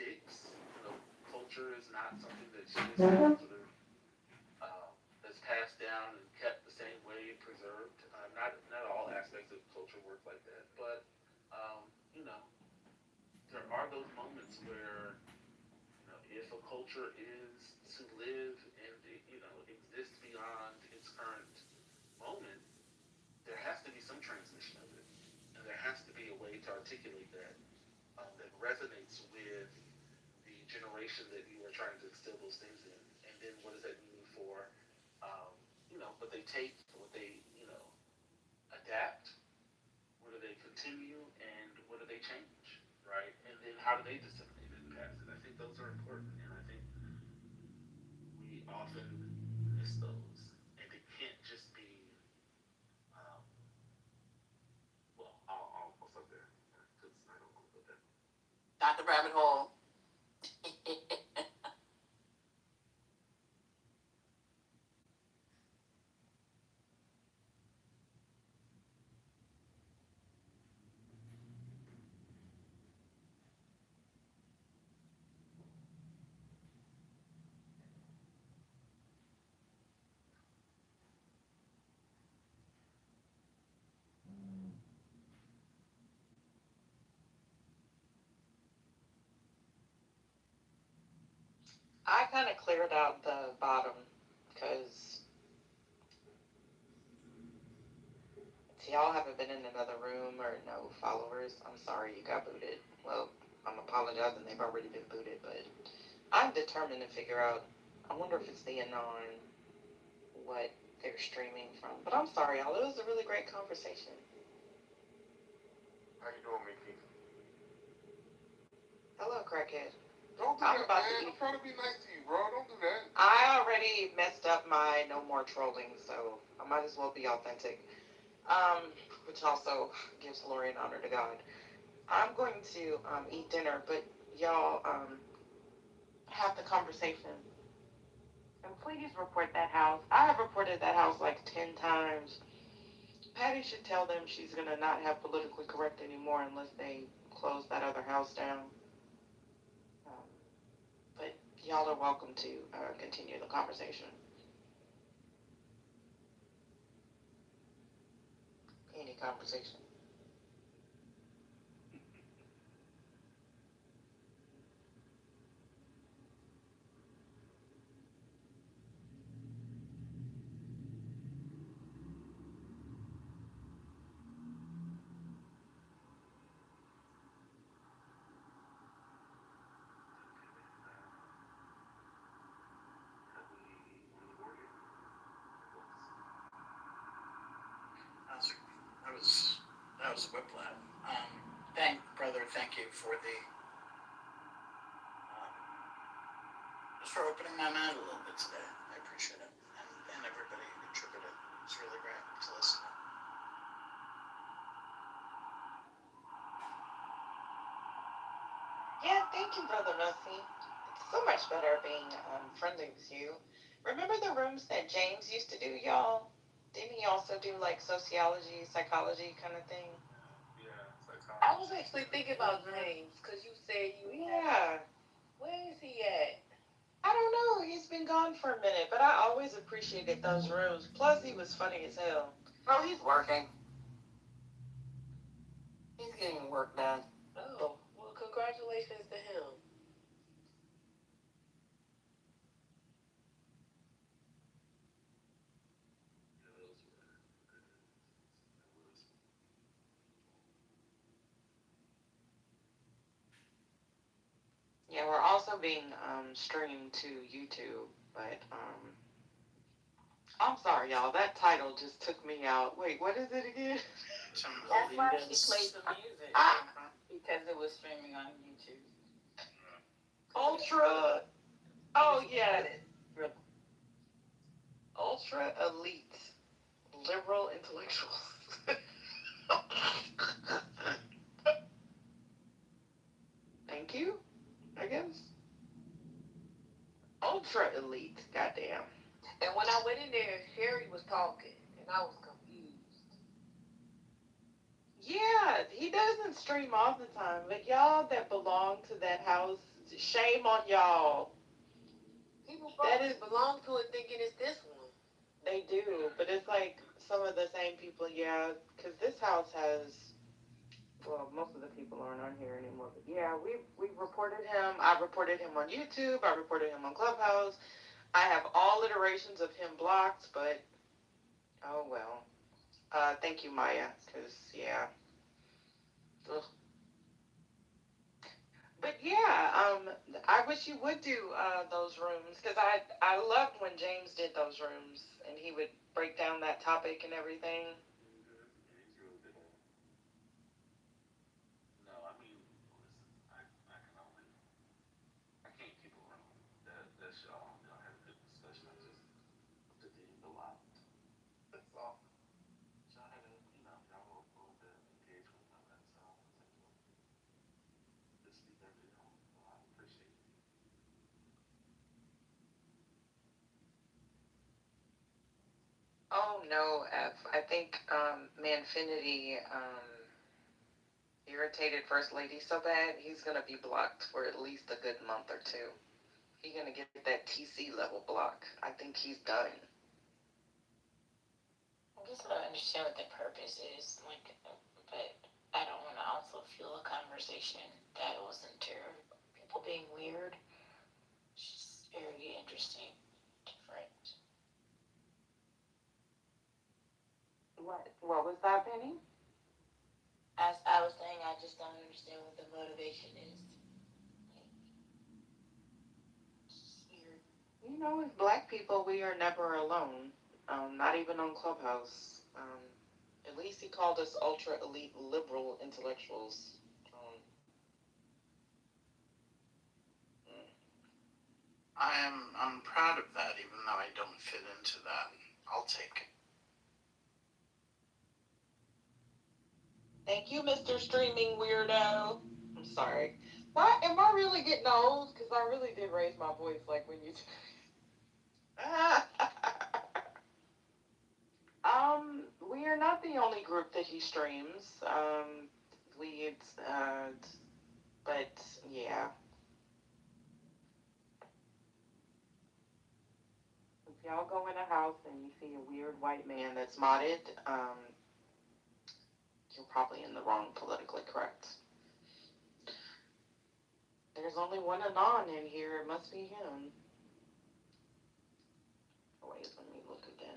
[SPEAKER 1] sticks. Culture is not something that you just sort of down and kept the same way, preserved. Not all aspects of culture work like that, but you know, there are those moments where if a culture is to live and exist beyond its current moment, there has to be some transmission of it, and there has to be a way to articulate that that resonates with the generation that you are trying to instill those things in. And then what does that mean for what they take, what they adapt, what do they continue, and what do they change, right? And then how do they disseminate it and pass it? I think those are important, and I think we often miss those, and it can't just be. Um, I'll stop there because I don't want to go there.
[SPEAKER 8] Not the rabbit hole.
[SPEAKER 3] I kind of cleared out the bottom because y'all haven't been in another room or no followers. I'm sorry you got booted. Well, I'm apologizing. They've already been booted, but I'm determined to figure out. I wonder if it's the Anon what they're streaming from. But I'm sorry, y'all. It was a really great conversation.
[SPEAKER 7] How you doing, Mickey?
[SPEAKER 3] Hello, crackhead.
[SPEAKER 7] Don't do
[SPEAKER 3] I'm
[SPEAKER 7] that,
[SPEAKER 3] about to
[SPEAKER 7] man.
[SPEAKER 3] eat.
[SPEAKER 7] I'm trying to be nice to you, bro. Don't do that.
[SPEAKER 3] I already messed up my no more trolling, so I might as well be authentic. Which also gives glory and honor to God. I'm going to eat dinner, but y'all have the conversation. And please report that house. I have reported that house like 10 times. Patty should tell them she's going to not have politically correct anymore unless they close that other house down. Um, but y'all are welcome to continue the conversation. Any conversation.
[SPEAKER 9] That was that was a whiplash. Thank you for the just for opening my mind a little bit today. I appreciate it, and everybody who contributed. It's really great to listen to.
[SPEAKER 3] Yeah, thank you, Brother Messi. It's so much better being friendly with you. Remember the rooms that James used to do, y'all? Didn't he also do like sociology, psychology kind of thing?
[SPEAKER 1] Yeah,
[SPEAKER 2] I was actually thinking about James because you said you.
[SPEAKER 3] Yeah.
[SPEAKER 2] Where is he at?
[SPEAKER 3] I don't know. He's been gone for a minute, but I always appreciated those rooms. Plus, he was funny as hell.
[SPEAKER 8] Oh, he's working. He's getting work done.
[SPEAKER 2] Oh, well, congratulations to him.
[SPEAKER 3] Yeah, we're also being streamed to YouTube, but I'm sorry, y'all. That title just took me out. Wait, what is it again?
[SPEAKER 8] That's why she played the music because it was streaming on YouTube.
[SPEAKER 3] Ultra. Oh yeah. Ultra elite liberal intellectuals. Thank you, I guess. Ultra elite, goddamn.
[SPEAKER 2] And when I went in there, Sherry was talking, and I was confused.
[SPEAKER 3] Yeah, he doesn't stream all the time, but y'all that belong to that house, shame on y'all.
[SPEAKER 2] People
[SPEAKER 3] That
[SPEAKER 2] probably
[SPEAKER 3] is
[SPEAKER 2] belong to it thinking it's this one.
[SPEAKER 3] They do, but it's like some of the same people, yeah, because this house has, well, most of the people aren't on here anymore, but yeah, we've reported him. I reported him on YouTube. I reported him on Clubhouse. I have all iterations of him blocked, but oh well. Thank you, Maya, because yeah. Ugh. But yeah, I wish you would do those rooms because I loved when James did those rooms and he would break down that topic and everything.
[SPEAKER 1] Mm-hmm. Yeah, he's really good at it. No, I mean, listen, I can only, I can't keep around. That's y'all have a good discussion. I just have to deem the lot. That's all. Y'all had a, y'all were a little bit of engagement on that, so I was able to speak every day. So I appreciate it.
[SPEAKER 3] Oh no, F. I think Manfinity irritated First Lady so bad he's gonna be blocked for at least a good month or two. He's gonna get that TC level block. I think he's done.
[SPEAKER 8] I guess I don't understand what the purpose is, like, but I don't want to also fuel a conversation that wasn't terrible. People being weird. It's just very interesting, different.
[SPEAKER 3] What was that, Penny?
[SPEAKER 8] As I was saying, I just don't understand what the motivation is. Like, it's weird.
[SPEAKER 3] You know, as black people, we are never alone. Not even on Clubhouse. At least he called us ultra elite liberal intellectuals. Mm.
[SPEAKER 9] I'm proud of that, even though I don't fit into that. I'll take it.
[SPEAKER 3] Thank you, Mr. Streaming Weirdo. I'm sorry. Why am I really getting old? Because I really did raise my voice like when you. We are not the only group that he streams. We, but yeah, if y'all go in a house and you see a weird white man that's modded, you're probably in the wrong politically correct. There's only one Anon in here. It must be him. Oh, wait, let me look again.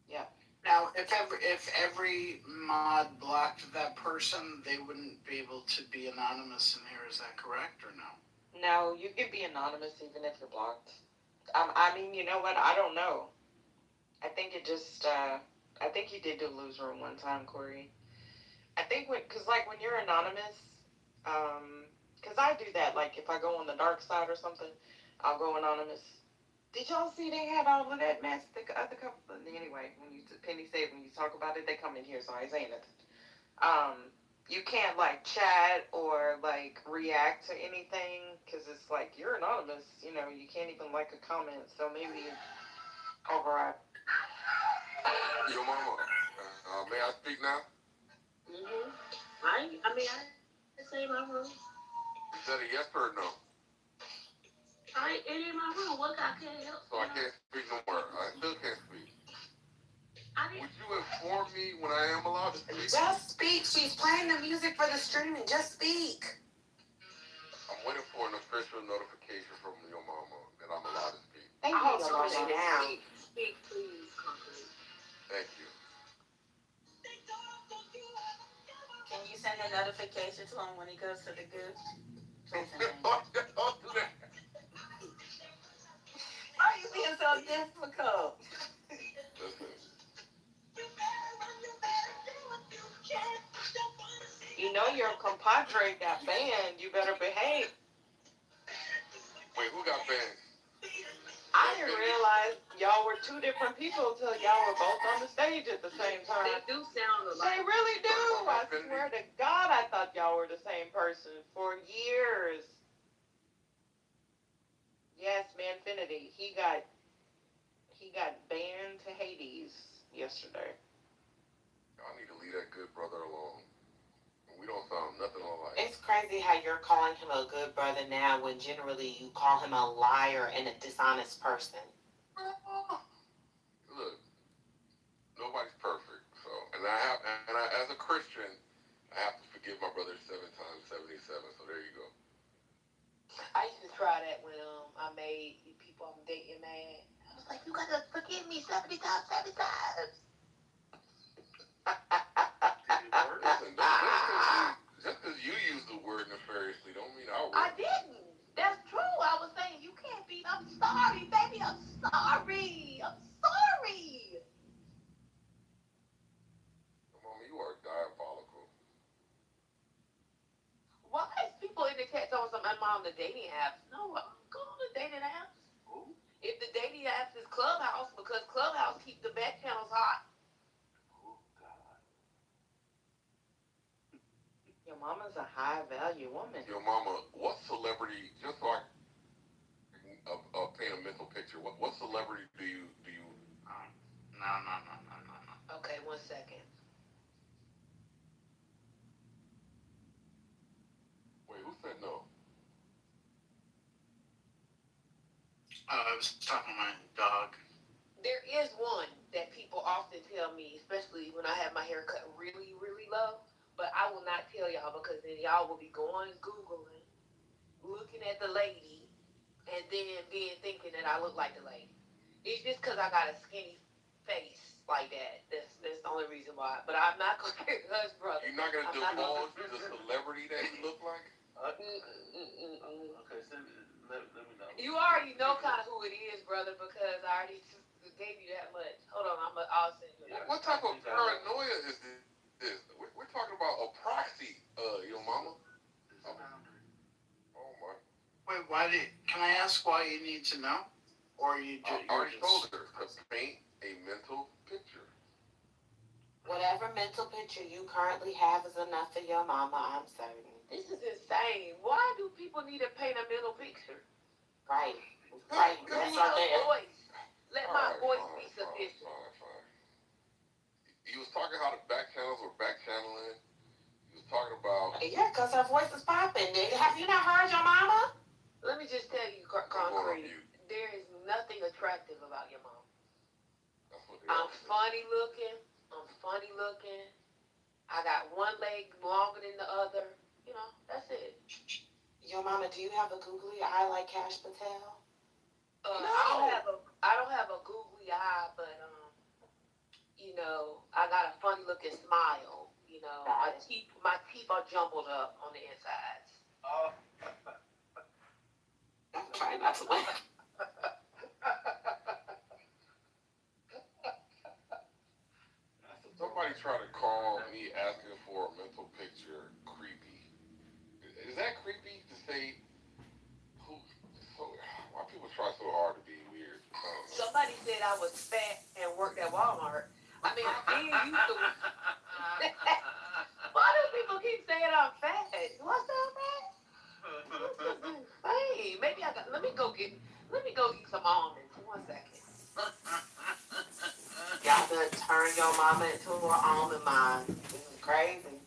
[SPEAKER 3] Yeah.
[SPEAKER 9] Now, if every mod blocked that person, they wouldn't be able to be anonymous in here. Is that correct or no?
[SPEAKER 3] No, you can be anonymous even if you're blocked. I mean, you know what? I don't know. I think it just. I think he did do lose room one time, Corey. I think cause like when you're anonymous, cause I do that. Like if I go on the dark side or something, I'll go anonymous. Did y'all see they had all of that mess? The other couple. Anyway, when you Penny said when you talk about it, they come in here, so I ain't saying it. You can't like chat or like react to anything because it's like you're anonymous. You know, you can't even like a comment. So maybe override.
[SPEAKER 7] Yo, mama, may I speak now?
[SPEAKER 8] Mhm. I say my room.
[SPEAKER 7] Is that a yes or a no?
[SPEAKER 8] It in my room. What I can't help?
[SPEAKER 7] So I can't speak no more. I still can't speak.
[SPEAKER 8] I didn't.
[SPEAKER 7] Would you inform me when I am allowed to speak?
[SPEAKER 8] Just speak. She's playing the music for the streaming. Just speak.
[SPEAKER 7] I'm waiting for an official notification from your mama that I'm allowed to speak.
[SPEAKER 3] Thank you,
[SPEAKER 8] I'll
[SPEAKER 3] your
[SPEAKER 8] turn
[SPEAKER 3] mama.
[SPEAKER 8] it down. Speak, please, Concrete.
[SPEAKER 7] Thank you.
[SPEAKER 8] Can you send a notification to him when he goes to the goof? Please send it.
[SPEAKER 7] Don't do that.
[SPEAKER 8] Why are you being so difficult?
[SPEAKER 7] Listen,
[SPEAKER 3] You know your compadre got banned. You better behave.
[SPEAKER 7] wait, who got banned?
[SPEAKER 3] I didn't realize y'all were two different people until y'all were both on the stage at the same time.
[SPEAKER 8] They do sound
[SPEAKER 3] They
[SPEAKER 8] alike.
[SPEAKER 3] really do. I swear to God, I thought y'all were the same person for years. Yes, Manfinity. He got banned to Hades yesterday.
[SPEAKER 7] Y'all need to leave that good brother alone. We We don't sound nothing alike.
[SPEAKER 8] It's crazy how you're calling him a good brother now when generally you call him a liar and a dishonest person.
[SPEAKER 7] Look, nobody's perfect. So, as a Christian, I have to forgive my brother 7 times 77. So there you go.
[SPEAKER 2] I used to try that when I made people I'm dating mad. I was like, you gotta forgive me 70 times, 70 times.
[SPEAKER 1] Did it work?
[SPEAKER 7] Listen, just because you use the word nefariously, don't mean I will.
[SPEAKER 2] I didn't. That's true. I was saying you can't be. I'm sorry, baby. I'm sorry. I'm sorry.
[SPEAKER 7] Come on, you are diabolical.
[SPEAKER 2] Why is people in the chat talking something? I'm on the dating apps. No, I'm going on the dating apps.
[SPEAKER 1] Who?
[SPEAKER 2] If the dating apps is Clubhouse, because Clubhouse keep the back channels hot.
[SPEAKER 1] Oh God.
[SPEAKER 3] Your mama's a high value woman.
[SPEAKER 7] Your mama, what celebrity? Just so I can paint a mental picture. What celebrity do you?
[SPEAKER 9] No.
[SPEAKER 2] Okay, 1 second.
[SPEAKER 7] Wait, who said no?
[SPEAKER 9] I was talking to my dog.
[SPEAKER 2] There is one that people often tell me, especially when I have my hair cut really, really low. But I will not tell y'all because then y'all will be going Googling, looking at the lady, and then being thinking that I look like the lady. It's just because I got a skinny face like that. That's the only reason why. But I'm not going to get Hush brother.
[SPEAKER 7] You're not gonna
[SPEAKER 2] I'm not
[SPEAKER 7] divulge the celebrity that you look like?
[SPEAKER 1] Okay, so let me know.
[SPEAKER 2] You already know kind of who it is, brother, because I already gave you that much. Hold on, I'll send you.
[SPEAKER 7] What type of paranoia is this? We're talking about a proxy, your mama.
[SPEAKER 1] There's a boundary.
[SPEAKER 7] Oh my.
[SPEAKER 9] Wait, can I ask why you need to know? Or you
[SPEAKER 7] I
[SPEAKER 9] you're
[SPEAKER 7] already told
[SPEAKER 9] just...
[SPEAKER 7] her to paint a mental picture.
[SPEAKER 8] Whatever mental picture you currently have is enough for your mama, I'm certain.
[SPEAKER 2] This is insane. Why do people need to paint a mental picture?
[SPEAKER 8] Right.
[SPEAKER 2] Let
[SPEAKER 8] That's
[SPEAKER 2] my
[SPEAKER 8] our dad.
[SPEAKER 2] voice. Let my voice be sufficient.
[SPEAKER 7] Fine. You was talking how the back channels were back channeling. You was talking about.
[SPEAKER 8] Yeah, because her voice is popping. Have you not heard your mama?
[SPEAKER 2] Let me just tell you, concrete. There is nothing attractive about your mom. I'm funny looking. I got one leg longer than the other. You know, that's it.
[SPEAKER 8] Your mama, do you have a googly eye like Cash Patel?
[SPEAKER 2] No. I don't have a googly eye, but you know, I got a funny looking smile. You know, my teeth are jumbled up on the insides.
[SPEAKER 1] Oh.
[SPEAKER 8] I'm trying not to laugh.
[SPEAKER 7] Somebody tried to call me asking for a mental picture creepy. Is that creepy to say? Why people try so hard to be weird?
[SPEAKER 2] Somebody said I was fat and worked at Walmart. I mean, I did used to. Why do people keep saying I'm fat? Do I sound fat? Hey, maybe I got. Let me go eat some almonds. 1 second.
[SPEAKER 8] Y'all to turn your mama into an almond mine. This is crazy.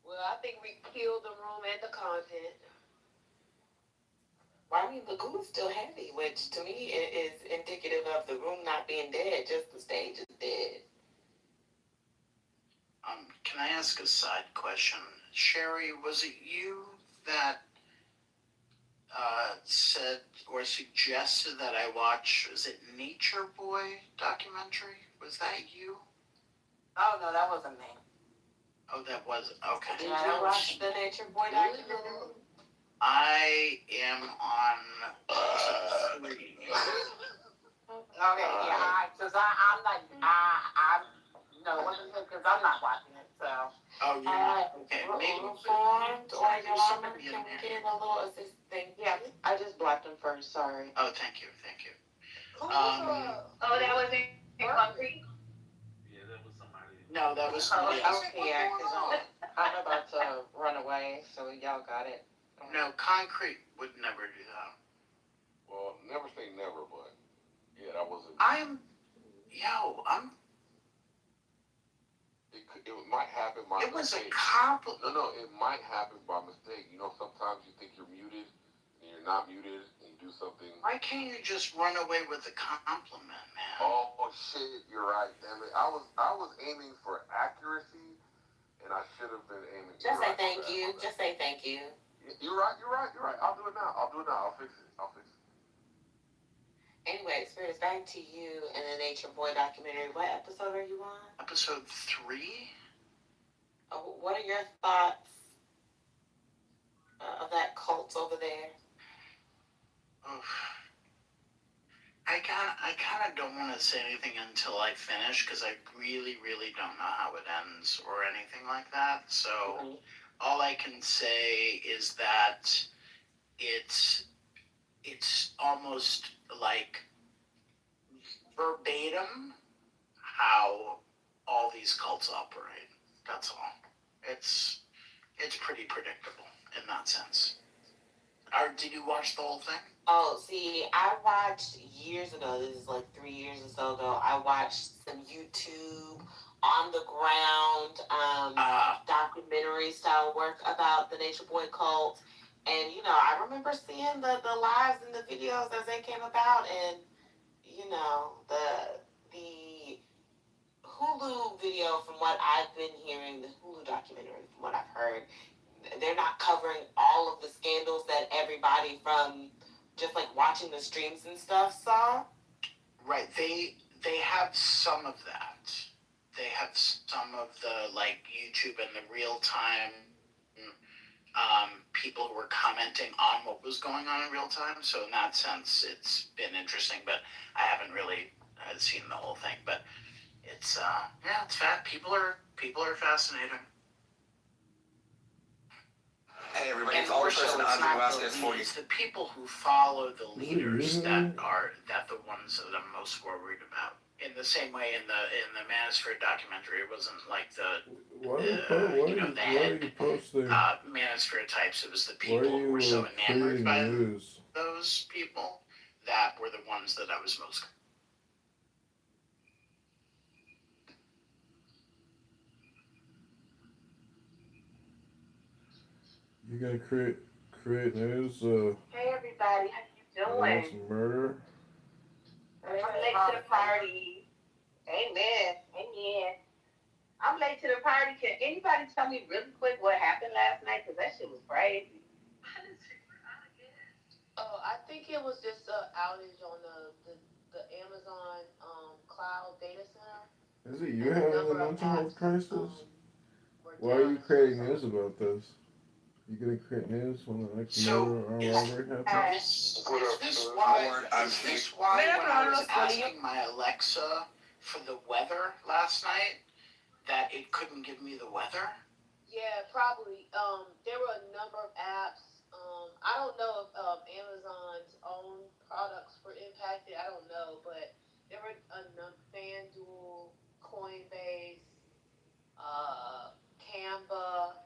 [SPEAKER 2] Well, I think we killed the room and the content.
[SPEAKER 8] Well, I mean, the goo is still heavy, which to me is indicative of the room not being dead, just the stage is dead.
[SPEAKER 9] Can I ask a side question? Sherry, was it you that said or suggested that I watch, is it Nature Boy documentary? Was that you?
[SPEAKER 8] Oh, no, that wasn't me.
[SPEAKER 9] Oh, that was, okay.
[SPEAKER 8] Did you watch the Nature Boy documentary?
[SPEAKER 9] I am on episode 3.
[SPEAKER 8] Okay, yeah, because I'm like, no, it wasn't me because I'm not watching it, so.
[SPEAKER 9] Oh, you're not? Okay, maybe.
[SPEAKER 8] Reformed or your mama, can we get a little assistance?
[SPEAKER 3] Yeah, I just blocked him first. Sorry.
[SPEAKER 9] Oh, thank you.
[SPEAKER 2] Who was
[SPEAKER 5] that was in concrete?
[SPEAKER 1] Yeah, that was somebody.
[SPEAKER 9] No, that was somebody else.
[SPEAKER 3] Okay, yeah, because I'm about to run away, so y'all got it.
[SPEAKER 9] No, Concrete would never do that.
[SPEAKER 7] Well, never say never, but yeah, that wasn't.
[SPEAKER 9] I'm.
[SPEAKER 7] It might happen by
[SPEAKER 9] It was a
[SPEAKER 7] mistake.
[SPEAKER 9] compliment.
[SPEAKER 7] No, it might happen by mistake. You know, sometimes you think you're muted and you're not muted, and you do something.
[SPEAKER 9] Why can't you just run away with a compliment, man?
[SPEAKER 7] Oh shit, you're right. Damn it, I was aiming for accuracy, and I should have been aiming.
[SPEAKER 8] Just say thank you. Just say thank you.
[SPEAKER 7] You're right. You're right. You're right. I'll do it now. I'll fix it.
[SPEAKER 8] Anyway, Spirit, back to you and the Nature Boy documentary. What episode are you on?
[SPEAKER 9] Episode 3.
[SPEAKER 8] What are your thoughts of that cult over there?
[SPEAKER 9] I kind of don't want to say anything until I finish because I really, really don't know how it ends or anything like that. So all I can say is that it's almost like verbatim how all these cults operate. That's all. It's pretty predictable in that sense. Did you watch the whole thing?
[SPEAKER 8] Oh, see, I watched years ago. This is like 3 years or so ago. I watched some YouTube on the ground documentary style work about the Nature Boy cult, and I remember seeing the lives and the videos as they came about, and the Hulu video, from what I've been hearing, the Hulu documentary, from what I've heard, they're not covering all of the scandals that everybody from just like watching the streams and stuff saw.
[SPEAKER 9] Right. They have some of that. They have some of the like YouTube and the real time people who were commenting on what was going on in real time. So in that sense, it's been interesting. But I haven't really seen the whole thing. But it's it's fat. People are fascinating.
[SPEAKER 10] Hey everybody, it's Oliver Person, Andre Vasquez for you.
[SPEAKER 9] It's the people who follow the leaders that the ones that I'm most worried about. In the same way, in the Manosphere documentary, it wasn't like the head Manosphere types. It was the people who were so enamored by those people that were the ones that I was most.
[SPEAKER 11] You gonna create news?
[SPEAKER 2] Hey everybody, how you doing?
[SPEAKER 11] Some murder.
[SPEAKER 2] I'm late to the party. Amen. I'm late to the party. Can anybody tell me really quick what happened last night? Cause that shit was crazy. Oh, I think it was just an outage on the Amazon cloud data center.
[SPEAKER 11] Is it you having the mental health crisis? Why are you creating news about this? You gonna create news when the next murder or robbery happens?
[SPEAKER 9] Is this why when I was asking my Alexa for the weather last night, that it couldn't give me the weather?
[SPEAKER 2] Yeah, probably. There were a number of apps. I don't know if Amazon's own products were impacted. I don't know, but there were a FanDuel, Coinbase, Canva.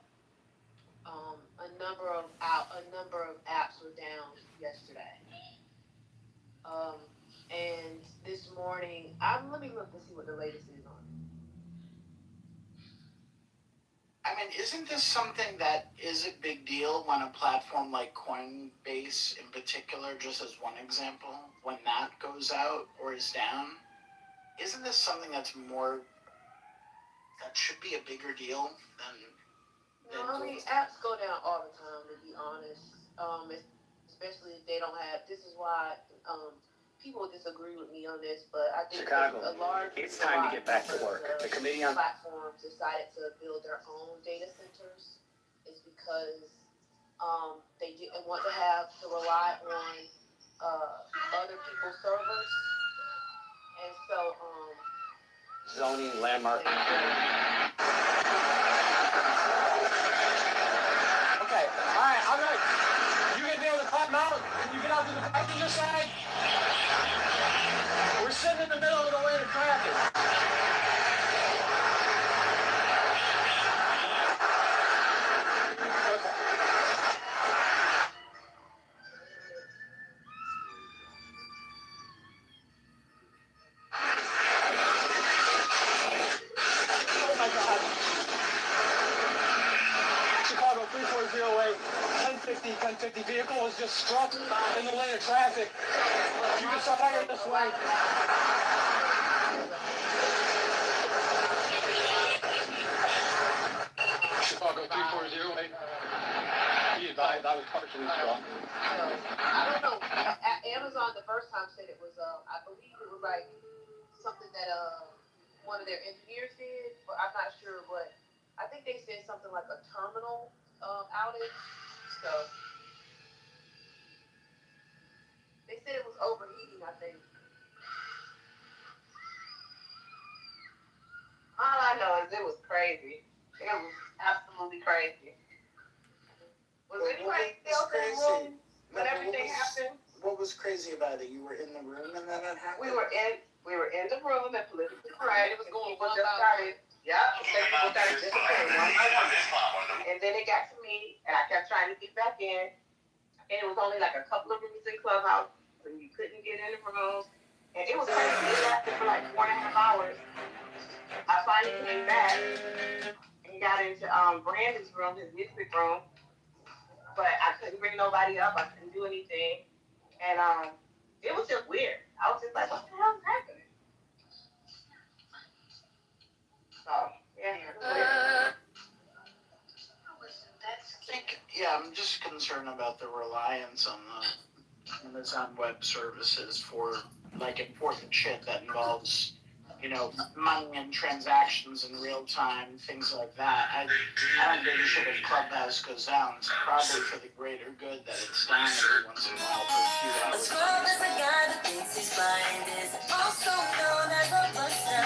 [SPEAKER 2] A number of apps were down yesterday. And this morning, let me look to see what the latest is on it.
[SPEAKER 9] I mean, isn't this something that is a big deal when a platform like Coinbase in particular, just as one example, when that goes out or is down? Isn't this something that should be a bigger deal than...
[SPEAKER 2] No, I mean, apps go down all the time, to be honest. Especially if they don't have... This is why people disagree with me on this, but I think
[SPEAKER 10] Chicago,
[SPEAKER 2] a large...
[SPEAKER 10] it's time to get back to work. The committee on...
[SPEAKER 2] platforms decided to build their own data centers is because they didn't want to rely on other people's servers. And so...
[SPEAKER 10] zoning, landmark... Okay, all right. You get near the front mount, and you get out to the passenger side. We're sitting in the middle of the lane of traffic. freeway. 1050 vehicle was just struck in the lane of traffic. You can start fire this way. Chicago 340, be advised, I was partially struck.
[SPEAKER 2] I don't know. Amazon the first time said it was I believe it was like something that one of their engineers did, but I'm not sure what. I think they said something like a terminal outage. So they said it was overheating. I think. All I know is it was crazy. It was absolutely crazy. Was anybody else in the room when everything happened?
[SPEAKER 9] What was crazy about it? You were in the room and then it happened?
[SPEAKER 2] We were in the room at politically correct.
[SPEAKER 8] It was going
[SPEAKER 2] people
[SPEAKER 8] one
[SPEAKER 2] just
[SPEAKER 8] by
[SPEAKER 2] started. Yeah, people started disappearing one by one. And then it got to me, and I kept trying to get back in. And it was only like a couple of rooms in Clubhouse, and you couldn't get in the rooms. And it was crazy. It lasted for like 4.5 hours. I finally came back and got into Brandon's room, his music room. But I couldn't bring nobody up. I couldn't do anything. And it was just weird. I was just like, what the hell is happening? So, yeah, it was weird.
[SPEAKER 9] I'm just concerned about the reliance on the Amazon Web Services for like important shit that involves, money and transactions in real time, things like that. I don't give a shit if Clubhouse goes down. It's probably for the greater good that it's down every once in a while for a few hours.
[SPEAKER 12] As long as the guy that thinks he's blind is also known as a buster.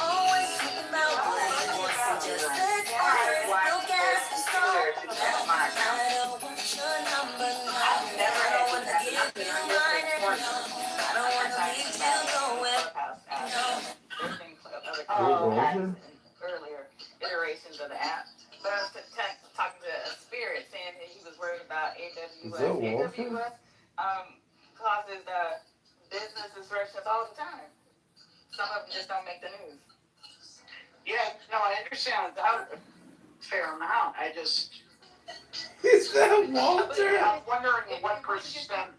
[SPEAKER 12] Always thinking about what he wants to just let no gas and salt. I don't want your number, no. I don't want to give you mine, no. I don't want to leave you going, no.
[SPEAKER 11] What was it?
[SPEAKER 8] Earlier iterations of the app. But I was talking to a spirit saying that he was worried about
[SPEAKER 11] Is
[SPEAKER 8] AWS.
[SPEAKER 11] that Walter?
[SPEAKER 8] AWS causes business disruptions all the time. Some of them just don't make the news.
[SPEAKER 9] Yeah, no, I understand that a fair amount.
[SPEAKER 11] Is that Walter?
[SPEAKER 9] I'm wondering what percent.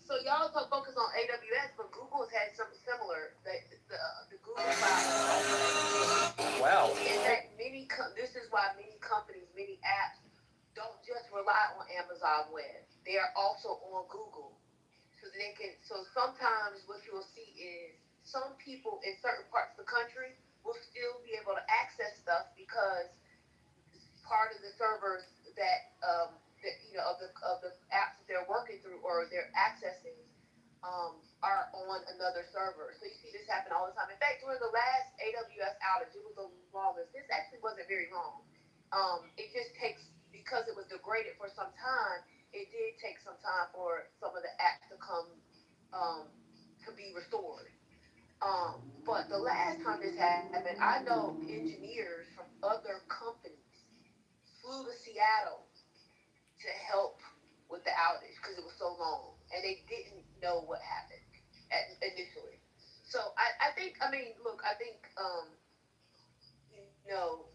[SPEAKER 2] So y'all focus on AWS, but Google has had something similar. The Google Cloud.
[SPEAKER 10] Wow.
[SPEAKER 2] Is that this is why many companies, many apps don't just rely on Amazon Web. They are also on Google. So sometimes what you'll see is some people in certain parts of the country will still be able to access stuff because part of the servers of the apps that they're working through or they're accessing are on another server. So you see this happen all the time. In fact, during the last AWS outage, it was the longest. This actually wasn't very long. It just takes, because it was degraded for some time, it did take some time for some of the apps to come to be restored. But the last time this happened, I know engineers from other companies flew to Seattle to help with the outage because it was so long and they didn't know what happened initially. So I think, I mean, look, I think, you know,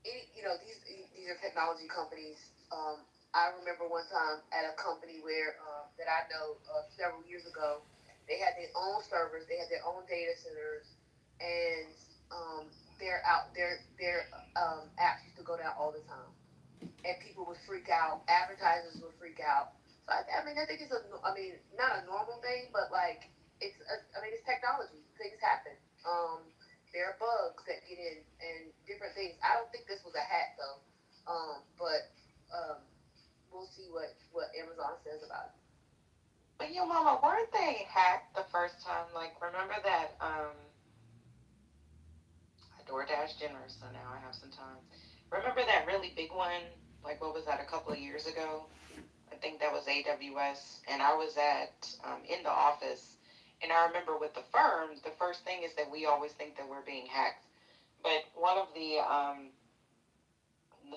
[SPEAKER 2] these are technology companies. I remember one time at a company where that I know several years ago, they had their own servers, they had their own data centers, and their apps used to go down all the time, and people would freak out. Advertisers would freak out. So I mean, I think it's not a normal thing, but like it's technology. Things happen. There are bugs that get in and different things. I don't think this was a hack though, but we'll see what Amazon says about it.
[SPEAKER 3] But Mama, weren't they hacked the first time? Like, remember that I DoorDash dinner, so now I have some time. Remember that really big one? Like, what was that, a couple of years ago? I think that was AWS, and I was in the office, and I remember with the firm, the first thing is that we always think that we're being hacked. But one of the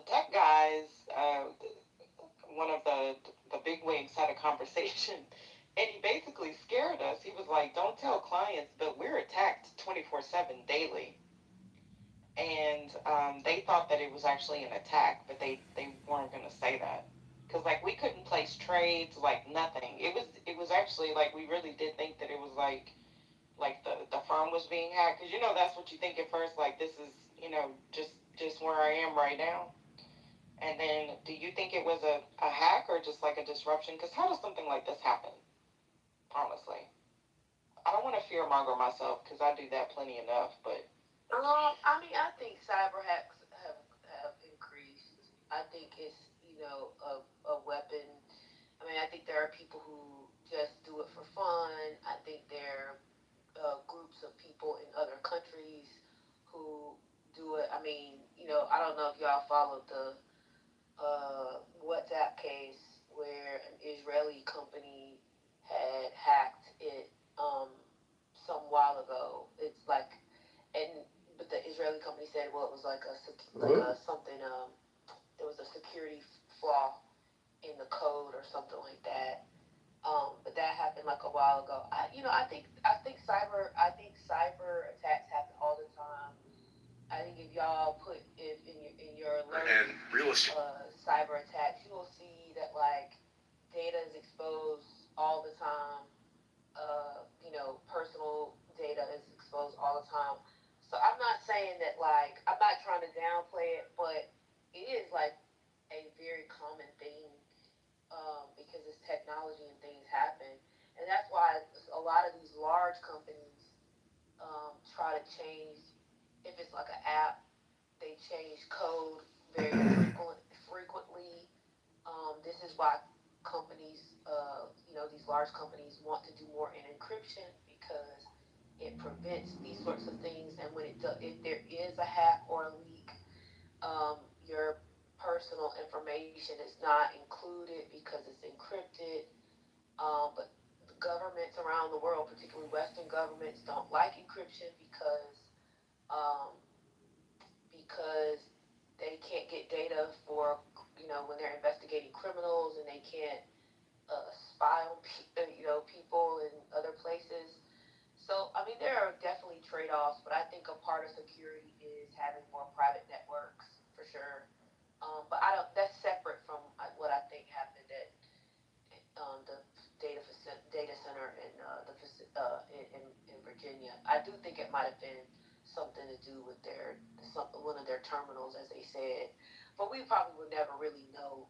[SPEAKER 3] tech guys, one of the big wigs had a conversation, and he basically scared us. He was like, "Don't tell clients, but we're attacked 24/7 daily." and they thought that it was actually an attack, but they weren't going to say that because like we couldn't place trades, like nothing. It was actually like we really did think that it was like the firm was being hacked because that's what you think at first, like this is just where I am right now. And then, do you think it was a hack or just like a disruption? Because how does something like this happen? Honestly, I don't want to fear monger myself because I do that plenty enough. But
[SPEAKER 2] I mean, I think cyber hacks have increased. I think it's a weapon. I mean, I think there are people who just do it for fun. I think there are groups of people in other countries who do it. I mean, I don't know if y'all followed the WhatsApp case where an Israeli company had hacked it some while ago. It's like, and but the Israeli company said, well, it was like
[SPEAKER 11] What?
[SPEAKER 2] something. There was a security flaw in the code or something like that. But that happened like a while ago. I think cyber attacks happen all the time. I think if y'all put it in your alerts,
[SPEAKER 12] And real estate.
[SPEAKER 2] cyber attacks, you will see that like data is exposed all the time. Personal data is exposed all the time. So I'm not saying that like I'm not trying to downplay it, but it is like a very common thing because it's technology and things happen, and that's why a lot of these large companies try to change. If it's like an app, they change code very frequently. This is why companies, these large companies want to do more in encryption because it prevents these sorts of things. And if there is a hack or a leak, your personal information is not included because it's encrypted. But governments around the world, particularly Western governments, don't like encryption um, because they can't get data for when they're investigating criminals, and they can't spy on people in other places. So I mean, there are definitely trade-offs, but I think a part of security is having more private networks for sure. But I don't. That's separate from what I think happened at the data center in Virginia. I do think it might have been something to do with one of their terminals, as they said. But we probably would never really know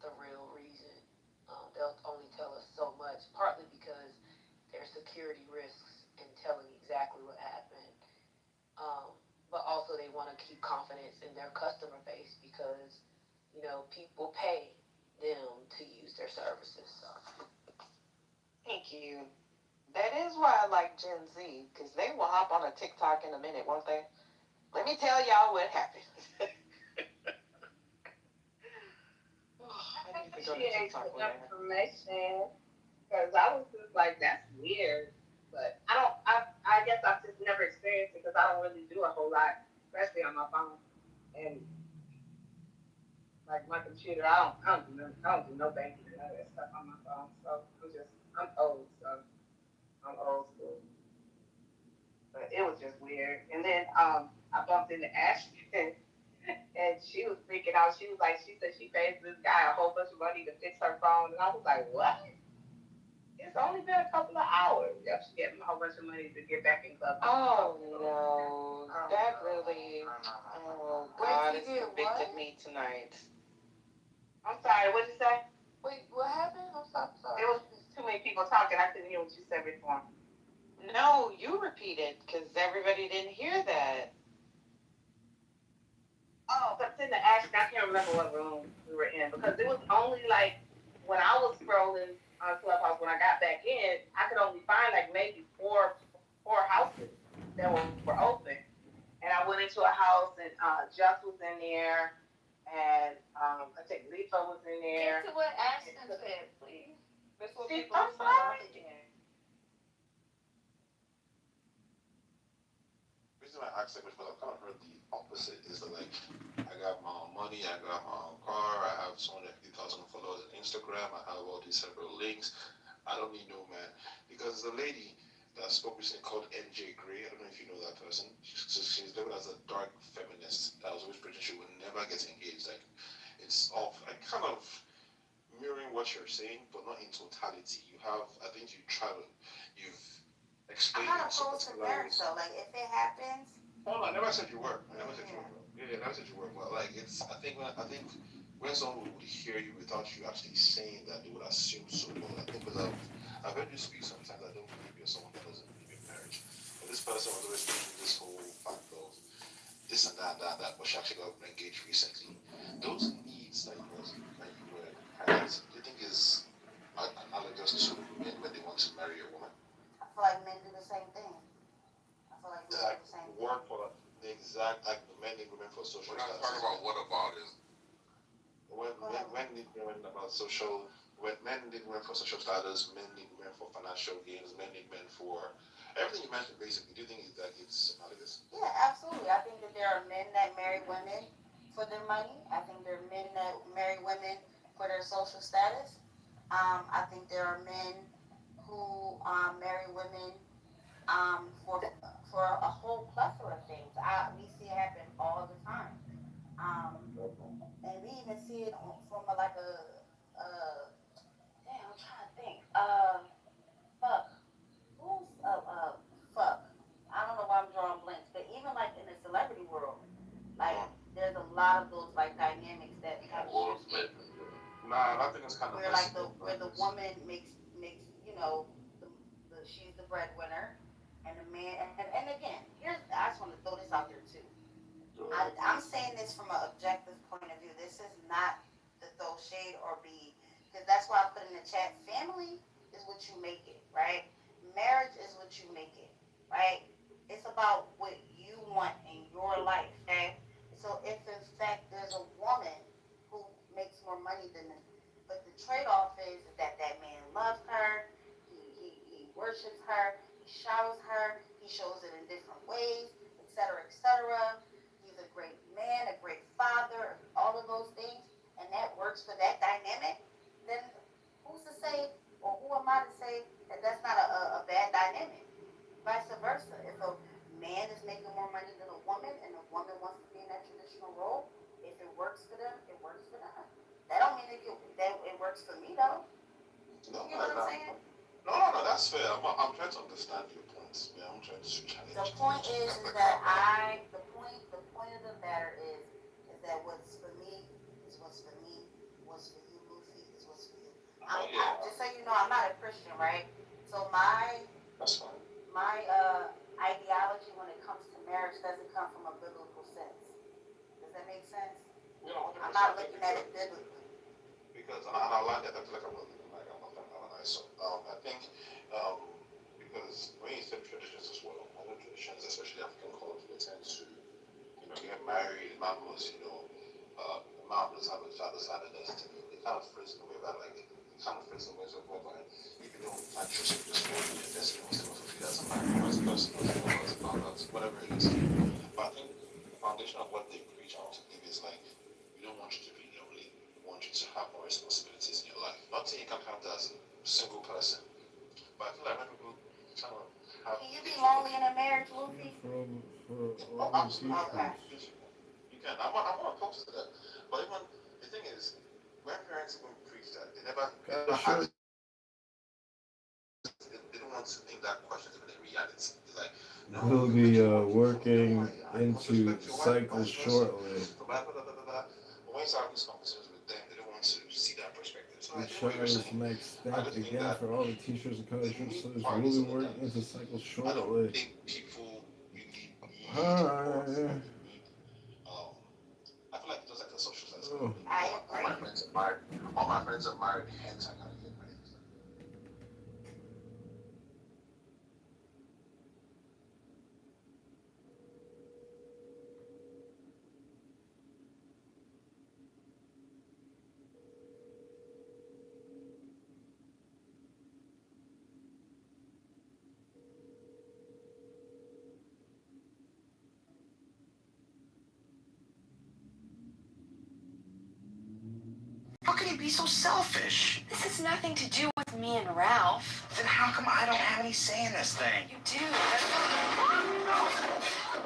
[SPEAKER 2] the real reason. They'll only tell us so much, partly because there's security risks in telling exactly what happened. Um, but also they want to keep confidence in their customer base because people pay them to use their services. So
[SPEAKER 3] thank you. That is why I like Gen Z because they will hop on a TikTok in a minute, won't they? Let me tell y'all what happened. I need to go to
[SPEAKER 13] Appreciate
[SPEAKER 3] TikTok
[SPEAKER 13] the
[SPEAKER 3] later.
[SPEAKER 13] information because I was just like, that's weird. But I don't, I guess I've just never experienced it because I don't really do a whole lot, especially on my phone. And like my computer, I don't do no banking and none of that stuff on my phone. So I'm old, so I'm old school. But it was just weird. And then I bumped into Ashton and she was freaking out. She said she pays this guy a whole bunch of money to fix her phone. And I was like, what? It's only been a couple of hours. Yep, she gave him a whole bunch of money to get back in club.
[SPEAKER 3] Oh no, that really, oh God, it's convicted me tonight.
[SPEAKER 13] I'm sorry, what'd you say?
[SPEAKER 2] wait, what happened? I'm sorry.
[SPEAKER 13] It was too many people talking. I couldn't hear what you said before.
[SPEAKER 3] No, you repeated because everybody didn't hear that.
[SPEAKER 13] Oh, but it's in the action. I can't remember what room we were in because it was only like when I was scrolling on Clubhouse when I got back in, I could only find like maybe four houses that were open. And I went into a house and Just was in there, and I think Lisa was in there.
[SPEAKER 2] Get to what Ashton said, please.
[SPEAKER 6] That's what
[SPEAKER 13] See,
[SPEAKER 6] people
[SPEAKER 13] I'm
[SPEAKER 6] are
[SPEAKER 13] sorry.
[SPEAKER 6] saying.
[SPEAKER 14] The reason I asked that question, because I've kind of heard the opposite. Is that like I got my own money, I got my own car, I have 250,000 followers on Instagram, I have all these several links. I don't need no man because the lady that spoke recently called NJ Gray. I don't know if you know that person. She's labeled as a dark feminist that was always preaching she would never get engaged. Like it's off, like kind of mirroring what you're saying, but not in totality. You have, I think you've
[SPEAKER 12] I'm
[SPEAKER 14] explained
[SPEAKER 12] not
[SPEAKER 14] it so
[SPEAKER 12] opposed to marriage
[SPEAKER 14] particularly.
[SPEAKER 12] though. Like if it happens,
[SPEAKER 14] Oh, no, I never said you were. I never said you
[SPEAKER 12] yeah.
[SPEAKER 14] were. Yeah, I never said you were. But like, it's. I think when someone would hear you without you actually saying that, they would assume so. But I think because I've heard you speak sometimes, I don't believe you're someone that doesn't believe in marriage. But this person was always preaching this whole fact of this and that. But she actually got engaged recently. Those needs that you were highlighting, do you think is analogous to men when they want to marry a woman?
[SPEAKER 12] I feel like men do the same thing. I feel like men do
[SPEAKER 14] Like
[SPEAKER 12] the same thing.
[SPEAKER 14] work for the exact like men and women for social
[SPEAKER 7] We're not
[SPEAKER 14] status.
[SPEAKER 7] talking about what about is.
[SPEAKER 14] When need women about social when men need women for social status, men need women for financial gains, men need men for everything you mentioned basically. Do you think that it's analogous?
[SPEAKER 12] Yeah, absolutely. I think that there are men that marry women for their money. I think there are men that marry women for their social status. I think there are men who marry women for a whole plethora of things. We see it happen all the time, um, and we even see it from like a damn. I'm trying to think. Fuck. Who's fuck? I don't know why I'm drawing blanks, but even like in the celebrity world, like there's a lot of those like dynamics that have
[SPEAKER 14] Will Smith. Nah, I think it's kind of
[SPEAKER 12] where
[SPEAKER 14] messy
[SPEAKER 12] like
[SPEAKER 14] though.
[SPEAKER 12] where the woman makes she's the breadwinner and the man and again here's I just want to throw this out there too. I'm saying this from an objective point of view. This is not to throw shade or be, because that's why I put in the chat. Family is what you make it, right? Marriage is what you make it, right? It's about what you want in your life, okay? So if in fact there's a woman who makes more money than them, but the trade-off is that that man loves her, he worships her, he showers her, he shows it in different ways, etc., etc. He's a great man, a great father, all of those things, and that works for that dynamic, then who's to say, or who am I to say that that's not a bad dynamic? Vice versa. If a man is making more money than a woman and a woman wants to be in that traditional role, if it works for them, it works for them. That don't mean that it works for me though.
[SPEAKER 14] No,
[SPEAKER 12] You get what I'm saying?
[SPEAKER 14] no, that's fair. I'm trying to understand your points. Yeah, I'm trying to
[SPEAKER 12] The
[SPEAKER 14] challenge
[SPEAKER 12] point
[SPEAKER 14] you.
[SPEAKER 12] is that the point of the matter is that what's for me is what's for me. What's for you, Luffy, is what's for you.
[SPEAKER 14] Oh yeah,
[SPEAKER 12] Just so you know, I'm not a Christian, right? So
[SPEAKER 14] that's fine.
[SPEAKER 12] my ideology when it comes to marriage doesn't come from a biblical sense. Does that make sense?
[SPEAKER 14] You know, 100%
[SPEAKER 12] I'm not looking at it biblically.
[SPEAKER 14] because and I like that. I feel like I'm not from Alanize. So I think um, because when you say traditions as well, other traditions, especially African culture, they tend to get married. The mom does have a father side of destiny. They kind of phrase it in a way that like they kind of phrase it in ways of whereby if you don't find trust in this world, your destiny was never fulfilled as a man, or as a person, or as a woman, as a father, as whatever it is. But I think the foundation of what they preach out to give is like we don't want you to be lonely. We want you to have more responsibilities in your life. Not saying you can have that as a single person, but I feel like when people kind of have
[SPEAKER 12] Can you be
[SPEAKER 14] different
[SPEAKER 12] lonely in a marriage, Luffy?
[SPEAKER 11] For
[SPEAKER 14] oh,
[SPEAKER 11] all the
[SPEAKER 14] absolutely.
[SPEAKER 12] Okay.
[SPEAKER 11] teachers.
[SPEAKER 14] Yes, you can. You can. I'm not opposed to that. But even the thing is, when parents even preach that, they never
[SPEAKER 11] Gotta
[SPEAKER 14] ask.
[SPEAKER 11] show
[SPEAKER 14] They don't want to think that question even in reality. It's like, no,
[SPEAKER 11] he'll
[SPEAKER 14] you make
[SPEAKER 11] be
[SPEAKER 14] it work for you. Don't
[SPEAKER 11] working
[SPEAKER 14] worry. I must
[SPEAKER 11] into
[SPEAKER 14] respect your wife and
[SPEAKER 11] cycles
[SPEAKER 14] vice versa.
[SPEAKER 11] shortly,
[SPEAKER 14] So blah blah blah blah blah. But when you start having these conversations with them, they don't want to see that perspective. So I
[SPEAKER 11] which
[SPEAKER 14] get what you're
[SPEAKER 11] shows
[SPEAKER 14] saying.
[SPEAKER 11] next
[SPEAKER 14] I
[SPEAKER 11] step
[SPEAKER 14] just think
[SPEAKER 11] again
[SPEAKER 14] that
[SPEAKER 11] for all the teachers and
[SPEAKER 14] the
[SPEAKER 11] coaches.
[SPEAKER 14] unique
[SPEAKER 11] So it's
[SPEAKER 14] part
[SPEAKER 11] really
[SPEAKER 14] isn't
[SPEAKER 11] working
[SPEAKER 14] that
[SPEAKER 11] into cycles
[SPEAKER 14] I don't
[SPEAKER 11] shortly.
[SPEAKER 14] think people really need both.
[SPEAKER 11] Hi.
[SPEAKER 14] Like they need um I feel like it's just like a social sense kind of
[SPEAKER 11] Oh,
[SPEAKER 14] thing.
[SPEAKER 12] I
[SPEAKER 14] All my
[SPEAKER 12] agree.
[SPEAKER 14] friends are married. All my friends are married, hence I gotta get married.
[SPEAKER 12] How can you be so selfish? This has nothing to do with me and Ralph.
[SPEAKER 15] Then how come I don't have any say in this thing?
[SPEAKER 12] You do.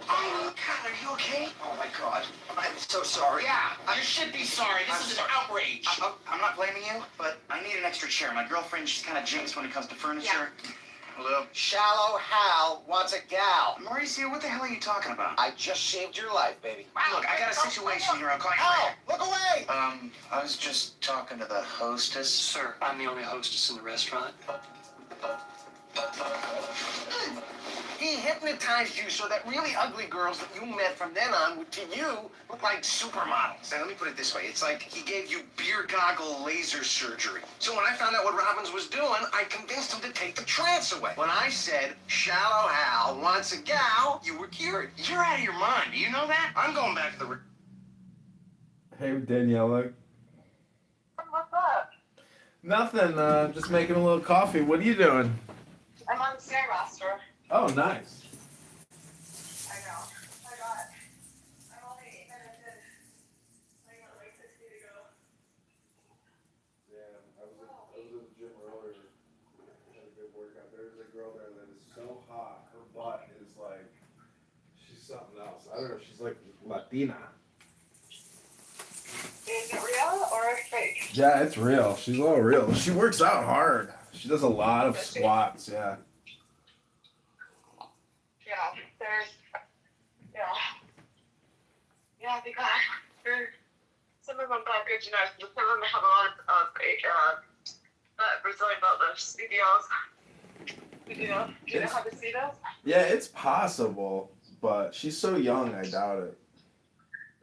[SPEAKER 15] Oh, God, are you okay? Oh, my God. I'm so sorry. Yeah, you should be sorry. This is an outrage. I'm not blaming you, but I need an extra chair. My girlfriend, she's kind of jinxed when it comes to furniture. Yeah. Hello?
[SPEAKER 16] Shallow Hal wants a gal.
[SPEAKER 15] Mauricio, what the hell are you talking about?
[SPEAKER 16] I just saved your life, baby.
[SPEAKER 15] Look, I got a situation here. I'll call you
[SPEAKER 16] Hal,
[SPEAKER 15] later.
[SPEAKER 16] look away!
[SPEAKER 15] I was just talking to the hostess.
[SPEAKER 17] Sir, I'm the only hostess in the restaurant.
[SPEAKER 16] He hypnotized you so that really ugly girls that you met from then on would, to you, look like supermodels.
[SPEAKER 15] Now, let me put it this way. It's like he gave you beer goggle laser surgery.
[SPEAKER 16] So when I found out what Robbins was doing, I convinced him to take the trance away. When I said, Shallow Hal wants a gal, you were cured.
[SPEAKER 15] You're out of your mind. Do you know that? I'm going back to the...
[SPEAKER 11] Hey, Daniela.
[SPEAKER 13] What's up?
[SPEAKER 11] Nothing. Just making a little coffee. What are you doing?
[SPEAKER 13] I'm on the Stairmaster.
[SPEAKER 11] Oh, nice.
[SPEAKER 13] I know. I'm only 8 minutes in. I got like 60 to go.
[SPEAKER 11] Yeah, I was at the gym earlier. Had a good workout. There's a girl there that is so hot. Her butt is like, she's something else. I don't know. She's like Latina.
[SPEAKER 13] Is it real or fake?
[SPEAKER 11] Yeah, it's real. She's all real. She works out hard. She does a lot of squats. Yeah.
[SPEAKER 13] Yeah, there's, they got, some of them got good genetics, but some of them have a lot of Brazilian builders, BBLs. Do you know how to see those?
[SPEAKER 11] Yeah, it's possible, but she's so young, I doubt it.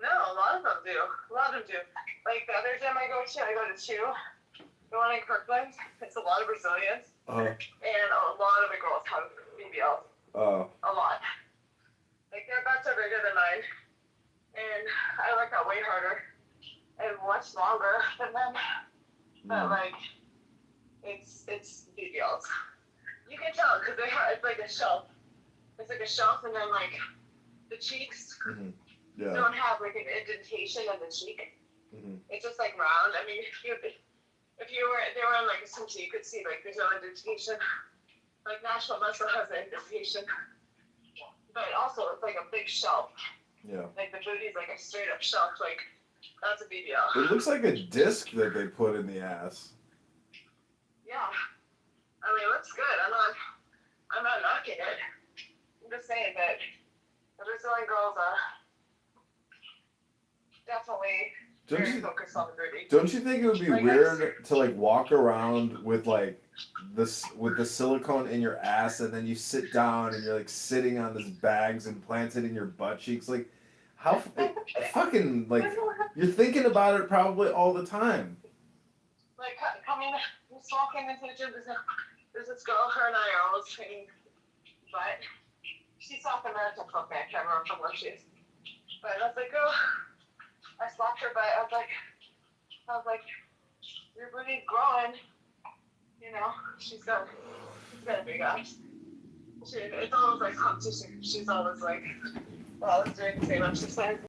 [SPEAKER 13] No, a lot of them do. Like the other gym I go to two. The one in Kirkland, it's a lot of Brazilians. And a lot of the girls have BBLs. A lot. Like their butts are bigger than mine. And I work out way harder and much longer than them. But like, it's BBLs. You can tell because it's like a shelf. It's like a shelf, and then like the cheeks don't have like an indentation in the cheek. It's just like round. I mean, if they were in like a sushi, you could see like there's no indentation. Like Nashville Muscle has an indentation, but also it's like a big shelf.
[SPEAKER 11] Yeah.
[SPEAKER 13] Like the booty's like a straight up shelf. Like that's a BBL.
[SPEAKER 11] It looks like a disc that they put in the ass.
[SPEAKER 13] Yeah. I mean, it looks good. I'm not knocking it. I'm just saying that the Brazilian girls are definitely very focused on the booty.
[SPEAKER 11] Don't you think it would be weird to like walk around with like this with the silicone in your ass, and then you sit down and you're like sitting on this bags implanted in your butt cheeks? Like, how fucking like you're thinking about it probably all the time.
[SPEAKER 13] Like coming, just walking into the gym. There's this girl. Her and I are always training, but she's South American from me. I can't remember from where she is. But I was like, oh, I slapped her butt. I was like, your booty's growing. You know, she's got a big ass. It's always like competition. She's always like, well, I was doing the same exercise.